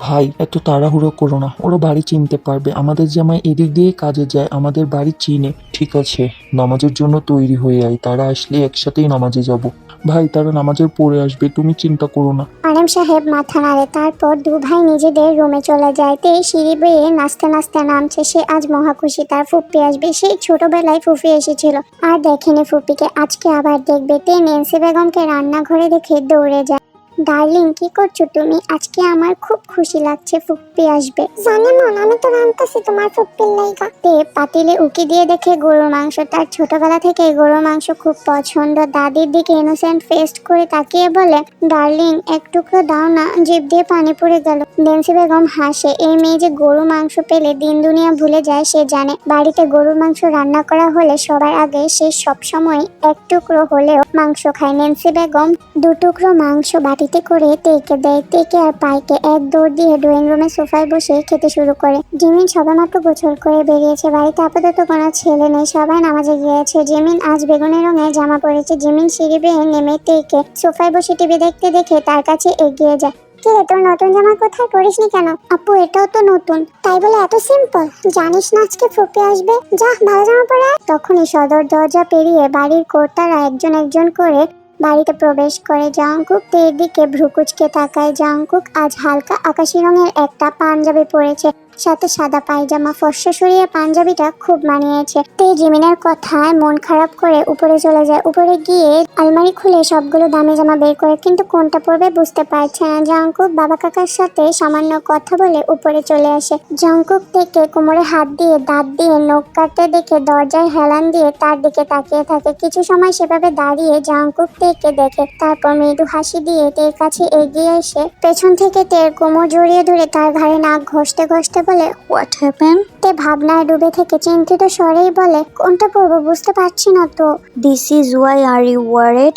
ভাই এত তাড়াহুড়ো করো না, ওরা বাড়ি চিনতে পারবে। আমাদের জামাই এদিক দিয়ে কাজে যায়, আমাদের বাড়ি চিনে। ঠিক আছে, নামাজের জন্য তৈরি হয়ে আয়, তারা আসলে একসাথেই নামাজে যাব। ভাই তারা নামাজের পড়ে আসবে, তুমি চিন্তা করো না। আরেম সাহেব মাথা নাড়ে। তারপর দু ভাই নিজেদের রুমে চলে যায়। তে সিঁড়ি বেয়ে নাচতে নাচতে নামছে। সে আজ মহা খুশি, তার ফুপ্পি আসবে। সেই ছোটবেলায় ফুফি এসেছিল, আর দেখেনি ফুপিকে, আজকে আবার দেখবে। তে ন্যান্সি বেগমকে রান্নাঘরে দেখে দৌড়ে যায়। ডার্লিং কি করছো তুমি? আজকে আমার খুব খুশি লাগছে, ফুপ্পি আসবে। জানি মন, আমি তো রান্তাছি তোমার ফুপ্পির লাইগা। তে পাতিলে উকি দিয়ে দেখে গরুর মাংস। তার ছোটবেলা থেকে গরুর মাংস খুব পছন্দ। দাদির দিকে ইনোসেন্ট ফেস করে তাকিয়ে বলে, ডার্লিং এক টুকরো দাও না, জিভ দিয়ে পানি পড়ে গেল। ডেন্সি বেগম হাসে। এই মেয়ে যে গরু মাংস পেলে দিন দুনিয়া ভুলে যায় সে জানে। বাড়িতে গরুর মাংস রান্না করা হলে সবার আগে সে সবসময় এক টুকরো হলেও মাংস খায়। নেন্সি বেগম 2 টুকরো মাংস বাটিতে করে তেকে দেয়। তেকে আর পাইকে এক দৌড় দিয়ে ড্রয়িং রুমে সোফায় বসে খেতে শুরু করে। জিমিন সবেমাত্র গোসল করে বেরিয়েছে। বাড়িতে আপাতত কোনো ছেলে নেই, সবাই নামাজে গিয়েছে। জিমিন আজ বেগুনি রঙের জামা পরেছে। জিমিন সিঁড়ি বেয়ে নেমে তেকে সোফায় বসে টিভি দেখতে দেখে তার কাছে এগিয়ে যায়। কি রে, তোর নতুন জামা কোথায়? পরিসনি কেন? আপু এটাও তো নতুন, তাই বলে এত সিম্পল? জানিস না আজকে ফুপি আসবে? যা ভালো জামা পরে আয়। তখনই সদর দরজা পেরিয়ে বাড়ির কর্তারা একজন একজন করে বাড়িতে প্রবেশ করে। জাংকুক তের দিকে ভ্রুকুচকে তাকায়। জাংকুক আজ হালকা আকাশি রঙের একটা পাঞ্জাবি পরেছে, সাথে সাদা পায়জামা। ফর্সা সরিয়ে পাঞ্জাবিটা খুব মানিয়েছে। তে জিমিনের কথায় মন খারাপ করে উপরে চলে যায়। উপরে গিয়ে আলমারি খুলে সবগুলো দামি জামা বের করে, কিন্তু কোনটা পরবে বুঝতে পারছে না। জাংকুক বাবা কাকার সাথে সামান্য কথা বলে উপরে চলে আসে। জাংকুক থেকে কোমরে হাত দিয়ে দাঁত দিয়ে নখ কাটতে দেখে দরজায় হেলান দিয়ে তার দিকে তাকিয়ে থাকে। কিছু সময় সেভাবে দাঁড়িয়ে জাংকুক তেকে দেখে, তারপর মৃদু হাসি দিয়ে তের কাছে এগিয়ে এসে পেছন থেকে তের কোমর জড়িয়ে ধরে তার ঘাড়ে নাক ঘষতে ঘষতে বলে, হোয়াট হ্যাপেন? তে ভাবনায় ডুবে থেকে চিন্তিত স্বরেই বলে, কোনটা পরবো বুঝতে পারছি না তো। This is why are you worried?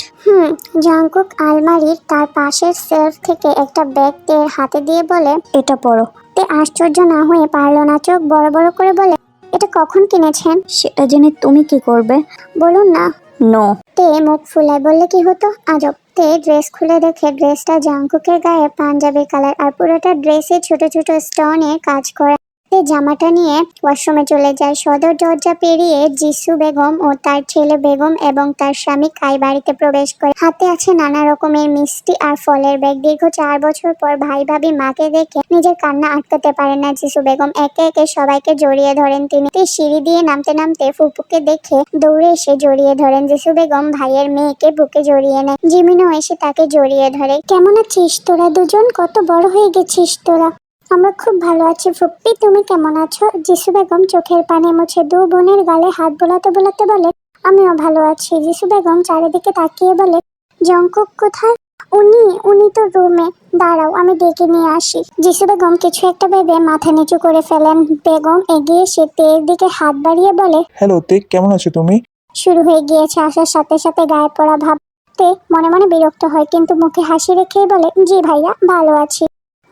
Jungkook আলমারির তার পাশের সেলফ থেকে একটা ব্যাগ তের হাতে দিয়ে বলে, এটা পড়ো। তে আশ্চর্য না হয়ে পারল না, চোখ বড় বড় করে বলে, এটা কখন কিনেছেন? সেটা জেনে তুমি কি করবে? বলুন না। নো। তে মুখ ফুলায় বললে, কি হতো? আজব। তে ড্রেস খুলে দেখে ড্রেসটা জাংকুকের গায়ে পাঞ্জাবি কালার, আর পুরোটা ড্রেসে ছোট ছোট স্টোনের কাজ করা। তে জামাটা নিয়ে ওয়াশরুমে চলে যায়। সদর দরজা পেরিয়ে জিসু বেগম ও তার ছেলে বেগম এবং তার স্বামী কাই বাড়িতে প্রবেশ করে। হাতে আছে নানা রকমের মিষ্টি আর ফলের ব্যাগ। দীর্ঘ 4 বছর পর ভাই ভাবি মাকে দেখে নিজের কান্না আটকাতে পারেন না জিসু বেগম। একে একে সবাইকে জড়িয়ে ধরেন তিনি। সিঁড়ি দিয়ে নামতে নামতে ফুপুকে দেখে দৌড়ে এসে জড়িয়ে ধরেন। জিসু বেগম ভাইয়ের মেয়েকে বুকে জড়িয়ে নেয়। জিমিনও এসে তাকে জড়িয়ে ধরে। কেমন আছিস তোরা দুজন? কত বড় হয়ে গেছিস তোরা। আমরা খুব ভালো আছি ফুপ্পি, তুমি কেমন আছো? জিসু বেগম চোখের পানি মুছে 2 বোনের গালে হাত বোলাতে বোলাতে বলে, আমিও ভালো আছি। জিসু বেগম চারিদিকে তাকিয়ে বলে, জংকুক কোথায়? উনি তো রুমে। দাঁড়াও, আমি ডেকে নিয়ে আসি। জিসু বেগম কিছু একটা ভেবে মাথা নিচু করে ফেলেন। বেগম এগিয়ে এসে তের দিকে হাত বাড়িয়ে বলে, হ্যালো তে, কেমন আছো তুমি? শুরু হয়ে গিয়েছে আসার সাথে সাথে গায়ে পড়া ভাব। তে মনে মনে বিরক্ত হয়, কিন্তু মুখে হাসি রেখেই বলে, জি ভাইয়া, ভালো আছি।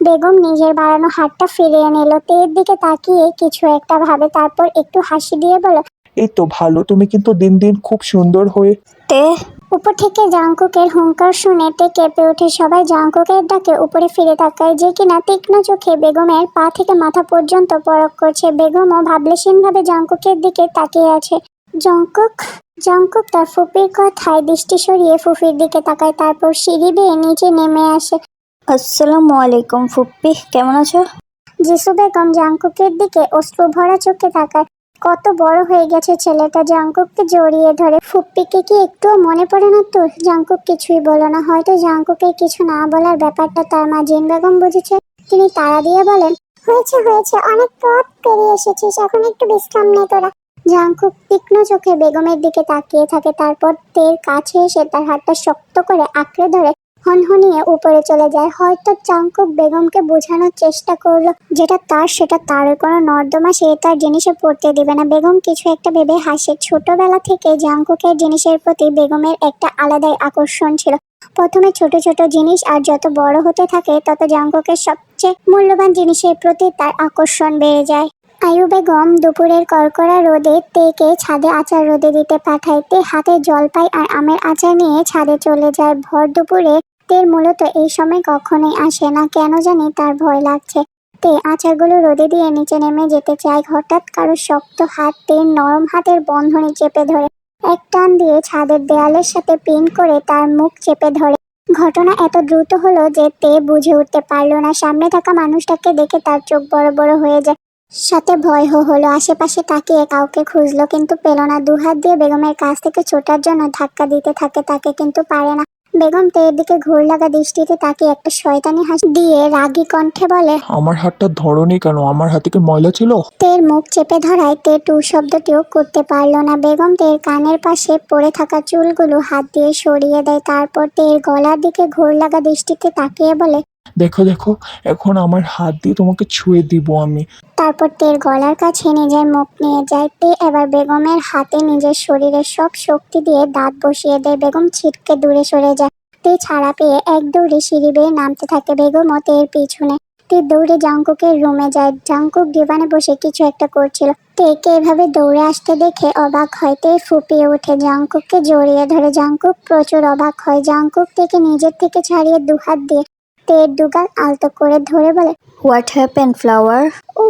বেগম নিজের বাড়ানো হাতটা ফিরিয়ে নিল। তের দিকে তাকিয়ে কিছু একটা ভাবে, তারপর একটু হাসি দিয়ে বলে, এই তো ভালো, তুমি কিন্তু দিন দিন খুব সুন্দর হয়ে। তে উপর থেকে জাংকুকের হুঙ্কার শুনে তে কেঁপে ওঠে। সবাই জাংকুকের ডাকে উপরে ফিরে তাকায়, যে কিনা তীক্ষ্ণ চোখে বেগমের পা থেকে মাথা পর্যন্ত পরখ করছে। বেগমও ভাবলেশীন ভাবে জাংকুকের দিকে তাকিয়ে আছে। জাংকুক তার ফুপির কথায় দৃষ্টি সরিয়ে ফুফির দিকে তাকায়, তারপর সিঁড়ি বেয়ে নিচে নেমে আসে। আসসালামু আলাইকুম ফুপ্পি, কেমন আছো? জিসু বেগম জাংকুকের দিকে অশ্রু ভরা চোখে তাকায়। কত বড় হয়ে গেছে ছেলেটা। জাংকুককে জড়িয়ে ধরে। ফুপ্পিকে কি একটুও মনে পড়ে না তোর? জাংকুক কিছুই বলো না। হয়তো জাংকুকের কিছু না বলার ব্যাপারটা তার মা জিন বেগম বুঝেছে। তিনি তাড়া দিয়ে বলেন, হয়েছে অনেক পথ পেরিয়ে এসেছিস, এখন একটু বিশ্রাম নে তোরা। জাংকুক তীক্ষ্ণ চোখে বেগমের দিকে তাকিয়ে থাকে, তারপর তের কাছে এসে তার হাতটা শক্ত করে আঁকড়ে ধরে হনহনিয়ে উপরে চলে যায়। হয়তো জাংকুক বেগমকে বোঝানোর চেষ্টা করলো যেটা তার সেটা তার, কোনো নর্দমা সে তার জিনিসে পড়তে দিবে না। বেগম কিছু একটা ভেবে হাসে। ছোটবেলা থেকে জাংকুকের জিনিসের প্রতি বেগমের একটা আলাদাই আকর্ষণ ছিল। প্রথমে ছোট ছোট জিনিস, আর যত বড় হতে থাকে তত জাংকুকের সবচেয়ে মূল্যবান জিনিসের প্রতি তার আকর্ষণ বেড়ে যায়। আয়ু বেগম দুপুরের কড়কড়া রোদে তেকে ছাদে আচার রোদে দিতে পাঠায়। তে হাতে জলপাই আর আমের আচার নিয়ে ছাদে চলে যায়। ভর দুপুরে তের মূলত এই সময় কখনোই আসে না, কেন জানি তার ভয় লাগছে। তে আচারগুলো রোদে দিয়ে নিচে নেমে যেতে চায়। হঠাৎ কারো শক্ত হাত তের নরম হাতের বন্ধনী চেপে ধরে এক টান দিয়ে ছাদের দেয়ালের সাথে পিন করে তার মুখ চেপে ধরে। ঘটনা এত দ্রুত হলো যে তে বুঝে উঠতে পারলো না। সামনে থাকা মানুষটাকে দেখে তার চোখ বড় বড় হয়ে যায়, সাথে ভয় হলো। আশেপাশে তাকিয়ে কাউকে খুঁজলো, কিন্তু পেল না। 2 হাত দিয়ে বেগমের কাছ থেকে ছোটার জন্য ধাক্কা দিতে থাকে তাকে, কিন্তু পারে না। বেগম তের দিকে ঘুর লাগা দৃষ্টিতে তাকে একটা শয়তানি হাসি দিয়ে রাগী কণ্ঠে বলে, আমার হাতটা ধরনি কেন? আমার হাতে কি ময়লা ছিল? তের মুখ চেপে ধরায় তে টু শব্দটিও করতে পারলো না। বেগম তের কানের পাশে পড়ে থাকা চুলগুলো হাত দিয়ে সরিয়ে দেয়। তারপর তের গলার দিকে ঘোর লাগা দৃষ্টিতে তাকিয়ে বলে, দেখো দেখো, এখন আমার হাত দিয়ে তোমাকে ছুঁয়ে দিব আমি। তারপর তের গলার কাছে নিজের মুখ নিয়ে যায়। তে এবার বেগমের হাতে নিজের শরীরের সব শক্তি দিয়ে দাঁত বসিয়ে দেয়। বেগম ছিটকে দূরে সরে যায়। তে ছাড়া পেয়ে এক দৌড়ে সিঁড়ি বেয়ে নামতে থাকে। বেগমও তের পিছনে। তে দৌড়ে জাংকুকের রুমে যায়। জাংকুক ডিভানে বসে কিছু একটা করছিল। তেকে এভাবে দৌড়ে আসতে দেখে অবাক হয়। তে ফুপিয়ে ওঠে, জাংকুককে জড়িয়ে ধরে। জাংকুক প্রচুর অবাক হয়। জাংকুক তেকে নিজের থেকে ছাড়িয়ে দুহাত দিয়ে তের দুগাল আলতো করে ধরে বলে, হোয়াট হ্যাপেন ফ্লাওয়ার? ও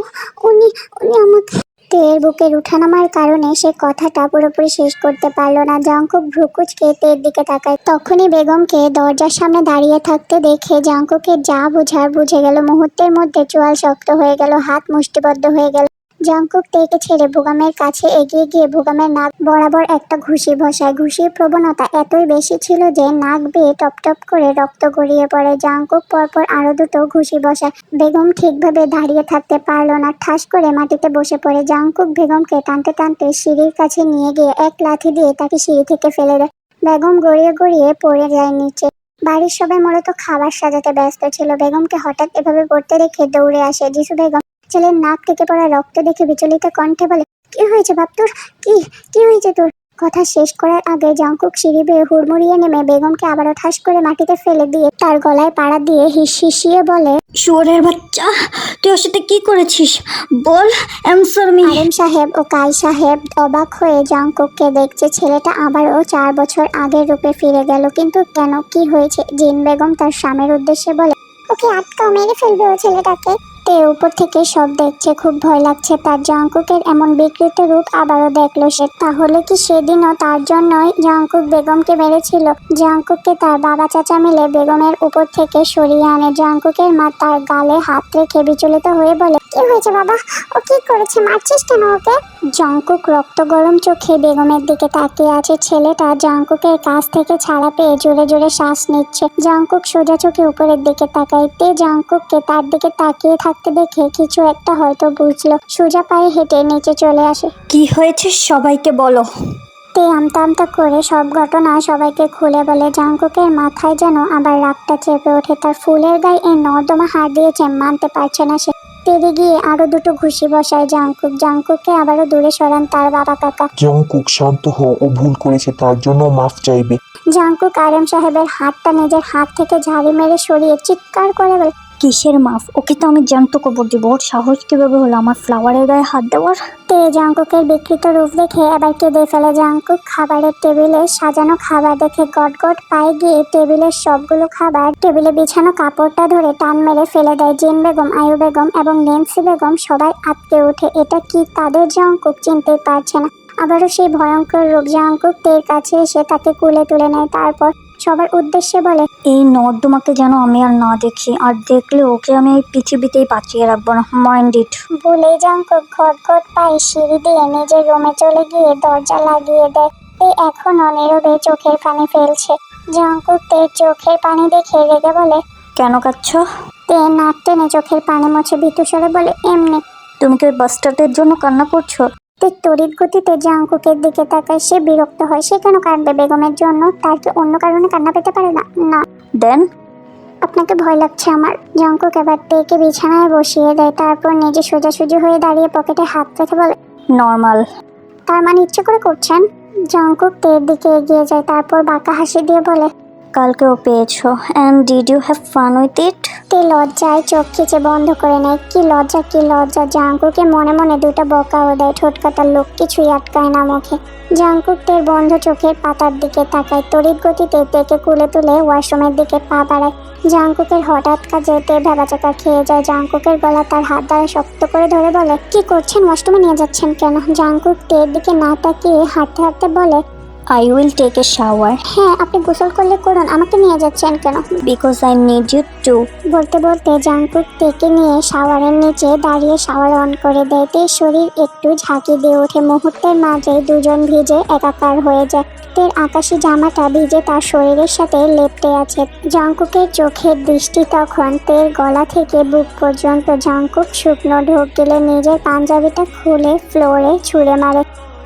উনি উনি আমাকে। তের বুকের উঠানামার কারণে সে কথাটা পুরোপুরি শেষ করতে পারলো না। জাংকুক ভ্রুকুচকে তের দিকে তাকায়। তখনই বেগমকে দরজার সামনে দাঁড়িয়ে থাকতে দেখে জাংকুকের যা বোঝার বুঝে গেল। মুহূর্তের মধ্যে চোয়াল শক্ত হয়ে গেল, হাত মুষ্টিবদ্ধ হয়ে গেল। জাংকুক তেকে ছেড়ে ভুগামের কাছে এগিয়ে গিয়ে ভুগামের নাক বরাবর একটা ঘুষি বসায়। ঘুষির প্রবণতা এতই বেশি ছিল যে নাক বেয়ে টপ টপ করে রক্ত গড়িয়ে পড়ে। জাংকুক পরপর আরো দুটো ঘুষি বসায়। বেগম ঠিকভাবে দাঁড়িয়ে থাকতে পারলো না, ঠাস করে মাটিতে বসে পড়ে। জাংকুক বেগমকে টানতে টানতে সিঁড়ির কাছে নিয়ে গিয়ে এক লাথি দিয়ে তাকে সিঁড়ি থেকে ফেলে দেয়। বেগম গড়িয়ে গড়িয়ে পড়ে যায় নিচে। বাড়ির সবাই মূলত খাবার সাজাতে ব্যস্ত ছিল। বেগমকে হঠাৎ এভাবে পড়তে দেখে দৌড়ে আসে জিসু বেগম। ছেলের নাক থেকে পড়া রক্ত দেখে বিচলিত কণ্ঠে বলে, কি হয়েছে বাপ তোর? কি হয়েছে তোর? কথা শেষ করার আগে জাংকুক সিঁড়ি বেয়ে হুড়মুড়িয়ে নেমে বেগমকে আবারও ঠাস করে মাটিতে ফেলে দিয়ে তার গলায় পাড়া দিয়ে হিসিয়ে বলে, শুয়োরের বাচ্চা, তুই ওর সাথে কি করেছিস? বল, অ্যানসার মি। আরেম সাহেব ও কাই সাহেব অবাক হয়ে জাংকুককে দেখছে। ছেলেটা আবারও 4 বছর আগের রূপে ফিরে গেল। কিন্তু কেন, কি হয়েছে? জিন বেগম তার স্বামীর উদ্দেশ্যে বলে, ওকে আটকাও, মেরে ফেলবে ও ছেলেটাকে। তে উপর থেকে সব দেখছে, খুব ভয় লাগছে তার। জাংকুকের এমন বিকৃত রূপ আবারও দেখলো সে। তাহলে কি সেদিনও তার জন্যই জাংকুক বেগমকে মেরেছিল? জাংকুককে তার বাবা চাচা মিলে বেগমের উপর থেকে সরিয়ে আনে। জাংকুকের মা তার গালে হাত রেখে বিচলিত হয়ে বলে, কি হয়েছে বাবা? ও কি করেছে? মারছিস কেন ওকে? জাংকুক রক্ত গরম চোখে বেগমের দিকে তাকিয়ে আছে। ছেলেটা জাংকুকের কাছ থেকে ছাড়া পেয়ে জোরে জোরে শ্বাস নিচ্ছে। জাংকুক সোজা চোখে উপরের দিকে তাকায়। তে জাংকুককে তার দিকে তাকিয়ে থাকতে দেখে কিছু একটা হয়তো বুঝলো। সোজা পায়ে হেঁটে নিচে চলে আসে। কি হয়েছে সবাইকে বলো। তে আমতা আমতা করে সব ঘটনা সবাইকে খুলে বলে। জাংকুকের মাথায় যেন আবার রাগটা চেপে ওঠে। তার ফুলের গায়ে এই নর্দমা হার দিয়েছে, মানতে পারছে না সে। তেরে গিয়ে আরো দুটো ঘুষি বসায় জাংকুক। জাংকুককে আবারও দূরে সরান তার বাবা কাকা। জংকুক শান্ত হও, ও ভুল করেছে, তার জন্য মাফ চাইবে। জাংকুক আরেম সাহেবের হাতটা নিজের হাত থেকে ঝাড়ি মেরে সরিয়ে চিৎকার করে বলে, কিসের মাফ? ওকে তো আমি জ্যান্ত কবর দিব। ওর সাহস কিভাবে হলো আমার ফ্লাওয়ারের গায়ে হাত দেওয়ার? তে জাংকুকের বিকৃত রূপ দেখে এবার কেঁদে ফেলে। জাংকুক খাবারের টেবিলে সাজানো খাবার দেখে গট গট পায়ে গিয়ে টেবিলের সবগুলো খাবার টেবিলে বিছানো কাপড়টা ধরে টান মেরে ফেলে দেয়। জিন বেগম, আয়ু বেগম এবং নেন্সি বেগম সবাই আটকে ওঠে। এটা কি তাদের? জাংকুক চিনতেই পারছে না। আবারও সেই ভয়ঙ্কর রূপ। জাংকুক তের কাছে এসে তাকে কুলে তুলে নেয়। তারপর সবার উদ্দেশ্যে বলে, এই নর্দমাকে যেন আমি আর না দেখি, আর দেখলে ওকে আমি এই পৃথিবীতেই বাঁচিয়ে রাখবো না। Mind it. বলেই জাংকুক ঘট ঘট পায়ে সিঁড়ি দিয়ে নিজের রুমে চলে গিয়ে দরজা লাগিয়ে দেয়। তে এখনো নীরবে চোখের পানি ফেলছে। জাংকুক তের চোখের পানি দেখে রেগে বলে, কেন কাচ্ছ? তে নাক টেনে চোখের পানি মুছে ভীতু স্বরে বলে, এমনি। তুমি কি ওই বাস্টারদের জন্য কান্না করছো? তে তড়িৎ গতিতে জাংকুকের দিকে তাকায়। সে বিরক্ত হয়। সে কেন কাঁদবে বেগমের জন্য? তার কি অন্য কারণে কান্না পেতে পারে না? না। দেন আপনাকে ভয় লাগছে আমার। জাংকুক এবার তেকে বিছানায় বসিয়ে দেয়। তারপর নিজে সোজাসুজি হয়ে দাঁড়িয়ে পকেটে হাত রেখে বলে, নর্মাল। তার মানে ইচ্ছে করে করছেন? জাংকুক তের দিকে এগিয়ে যায়। তারপর বাঁকা হাসি দিয়ে বলে, কালকেও পেয়েছো। And did you have fun with it? Tae লজ্জায় চোখ খিচে বন্ধ করে নেয়। কি লজ্জা, কি লজ্জা! জাংকুকে মনে মনে দুটো বকাও দেয়। ঠোঁটকাটার লোক কিছুই আটকায় না মুখে। জাংকুক তের বন্ধ চোখের পাতার দিকে তাকায়। তড়িৎ গতিতে তেকে কুলে তুলে ওয়াশরুমের দিকে পা বাড়ায়। জাংকুকের হঠাৎ কাজে তে ভেবাচাকা খেয়ে যায়। জাংকুকের গলা তার হাত দ্বারা শক্ত করে ধরে বলে, কি করছেন? ওয়াশরুমে নিয়ে যাচ্ছেন কেন? জাংকুক তের দিকে না তাকিয়ে হাঁটতে হাঁটতে বলে, I will take a shower হ্যাঁ, আপনি গোসল করলে করুন, আমাকে নিয়ে যাচ্ছেন কেন? because I need you to. বলতে বলতে জাংকুক তেকে নিয়ে শাওয়ারের নিচে দাঁড়িয়ে শাওয়ার অন করে দেয়। তের শরীর একটু ঝাঁকি দিয়ে ওঠে। মুহূর্তের মাঝে দুজন ভিজে একাকার হয়ে যায়। তের আকাশি জামাটা ভিজে তার শরীরের সাথে লেপ্টে আছে। জাংকুকের চোখের দৃষ্টি তখন তের গলা থেকে বুক পর্যন্ত। জাংকুক শুকনো ঢোক গেলে নিজের পাঞ্জাবিটা খুলে ফ্লোরে ছুঁড়ে মারে।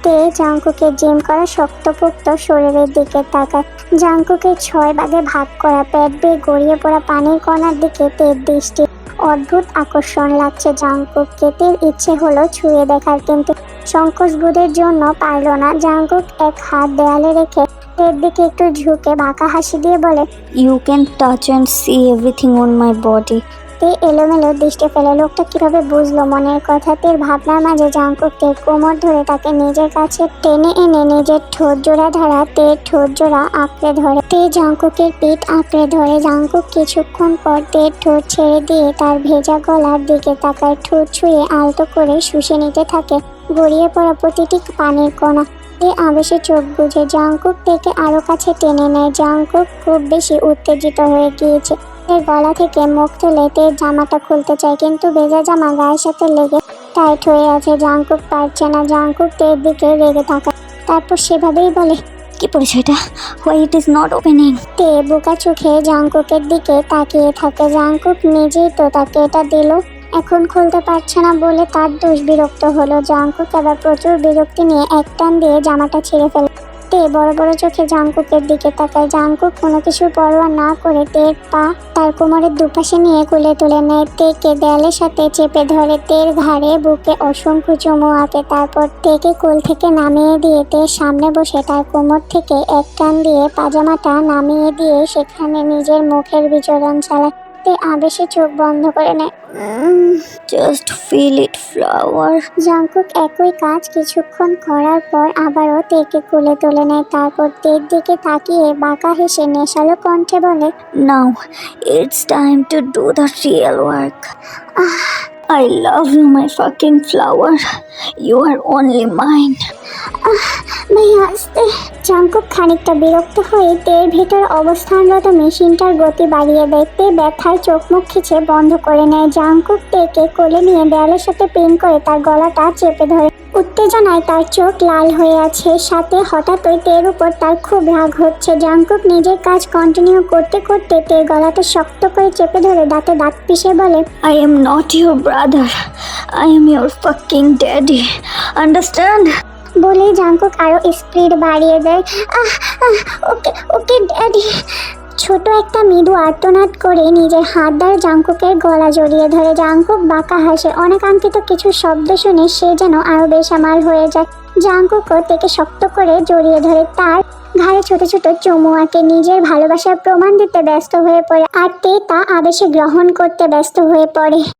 তে জাংকুকের জিম করা শক্তপোক্ত শরীরের দিকে তাকায়। জাংকুকের 6 ভাগে ভাগ করা পেট বেয়ে গড়িয়ে পড়া পানির কণার দিকে তের দৃষ্টি। অদ্ভুত আকর্ষণ লাগছে জাংকুককে। তের ইচ্ছে হলো ছুঁয়ে দেখার, কিন্তু সংকোচবোধের জন্য পারল না। জাংকুক এক হাত দেয়ালে রেখে তের দিকে একটু ঝুঁকে বাঁকা হাসি দিয়ে বলে, You can touch and see everything on my body. তে এলোমেলো দৃষ্টি ফেলে। লোকটা কিভাবে বুঝলো মনের কথা? তের ভাবনার মাঝে জাংকুককে কোমর ধরে তাকে নিজের কাছে টেনে এনে নিজের ঠোঁট জোড়া ধরা তের ঠোঁট জোড়া আঁকড়ে ধরে। তে জাংকুকের পিঠ আঁকড়ে ধরে। জাংকুক কিছুক্ষণ পর তের ঠোঁট ছেড়ে দিয়ে তার ভেজা গলার দিকে তাকায়। ঠোঁট ছুঁয়ে আলতো করে শুষে নিতে থাকে গড়িয়ে পড়া প্রতিটি পানির কণা। তে আবেশে চোখ বুজে জাংকুক থেকে আরো কাছে টেনে নেয়। জাংকুক খুব বেশি উত্তেজিত হয়ে গিয়েছে। তের গলা থেকে মুখ তুলে তের জামাটা খুলতে চায়, কিন্তু ভেজা জামা গায়ের সাথে লেগে টাইট হয়ে আছে। জাংকুক পারছে না। জাংকুক তের দিকে রেগে তাকায়, তারপর সেভাবেই বলে, কি পড়েছে এটা? Why it is not opening? তে বোকা চোখে জাংকুকের দিকে তাকিয়ে থাকে। জাংকুক নিজেই তো তাকে এটা দিল, এখন খুলতে পারছে না বলে তার দোষ। বিরক্ত হলো জাংকুক, আবার প্রচুর বিরক্তি নিয়ে এক টান দিয়ে জামাটা ছিঁড়ে ফেলে। তে বড় বড় চোখে জাংকুকের দিকে তাকায়। জাংকুক কোনো কিছু পরোয়া না করে তের পা তার কোমরের দুপাশে নিয়ে কোলে তুলে নেয়। তেকে দেয়ালের সাথে চেপে ধরে তের ঘাড়ে বুকে অসংখ্য চুমু আঁকে। তারপর তেকে কোল থেকে নামিয়ে দিয়ে তের সামনে বসে তার কোমর থেকে এক টান দিয়ে পাজামাটা নামিয়ে দিয়ে সেখানে নিজের মুখের বিচরণ চালায়। তে আবেশে চোখ বন্ধ করে নেয়। Just feel it, flower. Jungkook একই কাজ কিছুক্ষণ করার পর আবারও তেকে কোলে তুলে নেয়। তারপর তের দিকে তাকিয়ে বাঁকা হেসে নেশালো কণ্ঠে বলে, Now it's time to do the real work. I love you, my fucking flower. You are only mine. ভাইয়া আসতে। জাংকুক খানিকটা বিরক্ত হয়ে তের ভিতর অবস্থানরত মেশিনটার গতি বাড়িয়ে দেয়। তে ব্যথায় চোখ মুখ খিচে বন্ধ করে নেয়। জাংকুক তেকে কোলে নিয়ে দেয়ালের সাথে পিন করে তার গলাটা চেপে ধরে। উত্তেজনায় তার চোখ লাল হয়ে আছে, সাথে হঠাৎই তের উপর তার খুব রাগ হচ্ছে। জাংকুক নিজের কাজ কন্টিনিউ করতে করতে তের গলাটা শক্ত করে চেপে ধরে দাঁতে দাঁত পিষে বলে, I am not your brother. I am your fucking daddy. Understand? বলেই জাংকুক আরো স্পিড বাড়িয়ে দেয়। ওকে ওকে ড্যাডি। ছোট একটা মৃদু আর্তনাদ করে নিজের হাত দ্বারা জাংকুকের গলা জড়িয়ে ধরে। জাংকুক বাঁকা হাসে। অনাকাঙ্ক্ষিত কিছু শব্দ শুনে সে যেন আরো বেসামাল হয়ে যায়। জাংকুকও তেকে শক্ত করে জড়িয়ে ধরে তার ঘাড়ে ছোট ছোট চুমু আঁকে। নিজের ভালোবাসার প্রমাণ দিতে ব্যস্ত হয়ে পড়ে, আর তে তা আবেশে গ্রহণ করতে ব্যস্ত হয়ে পড়ে।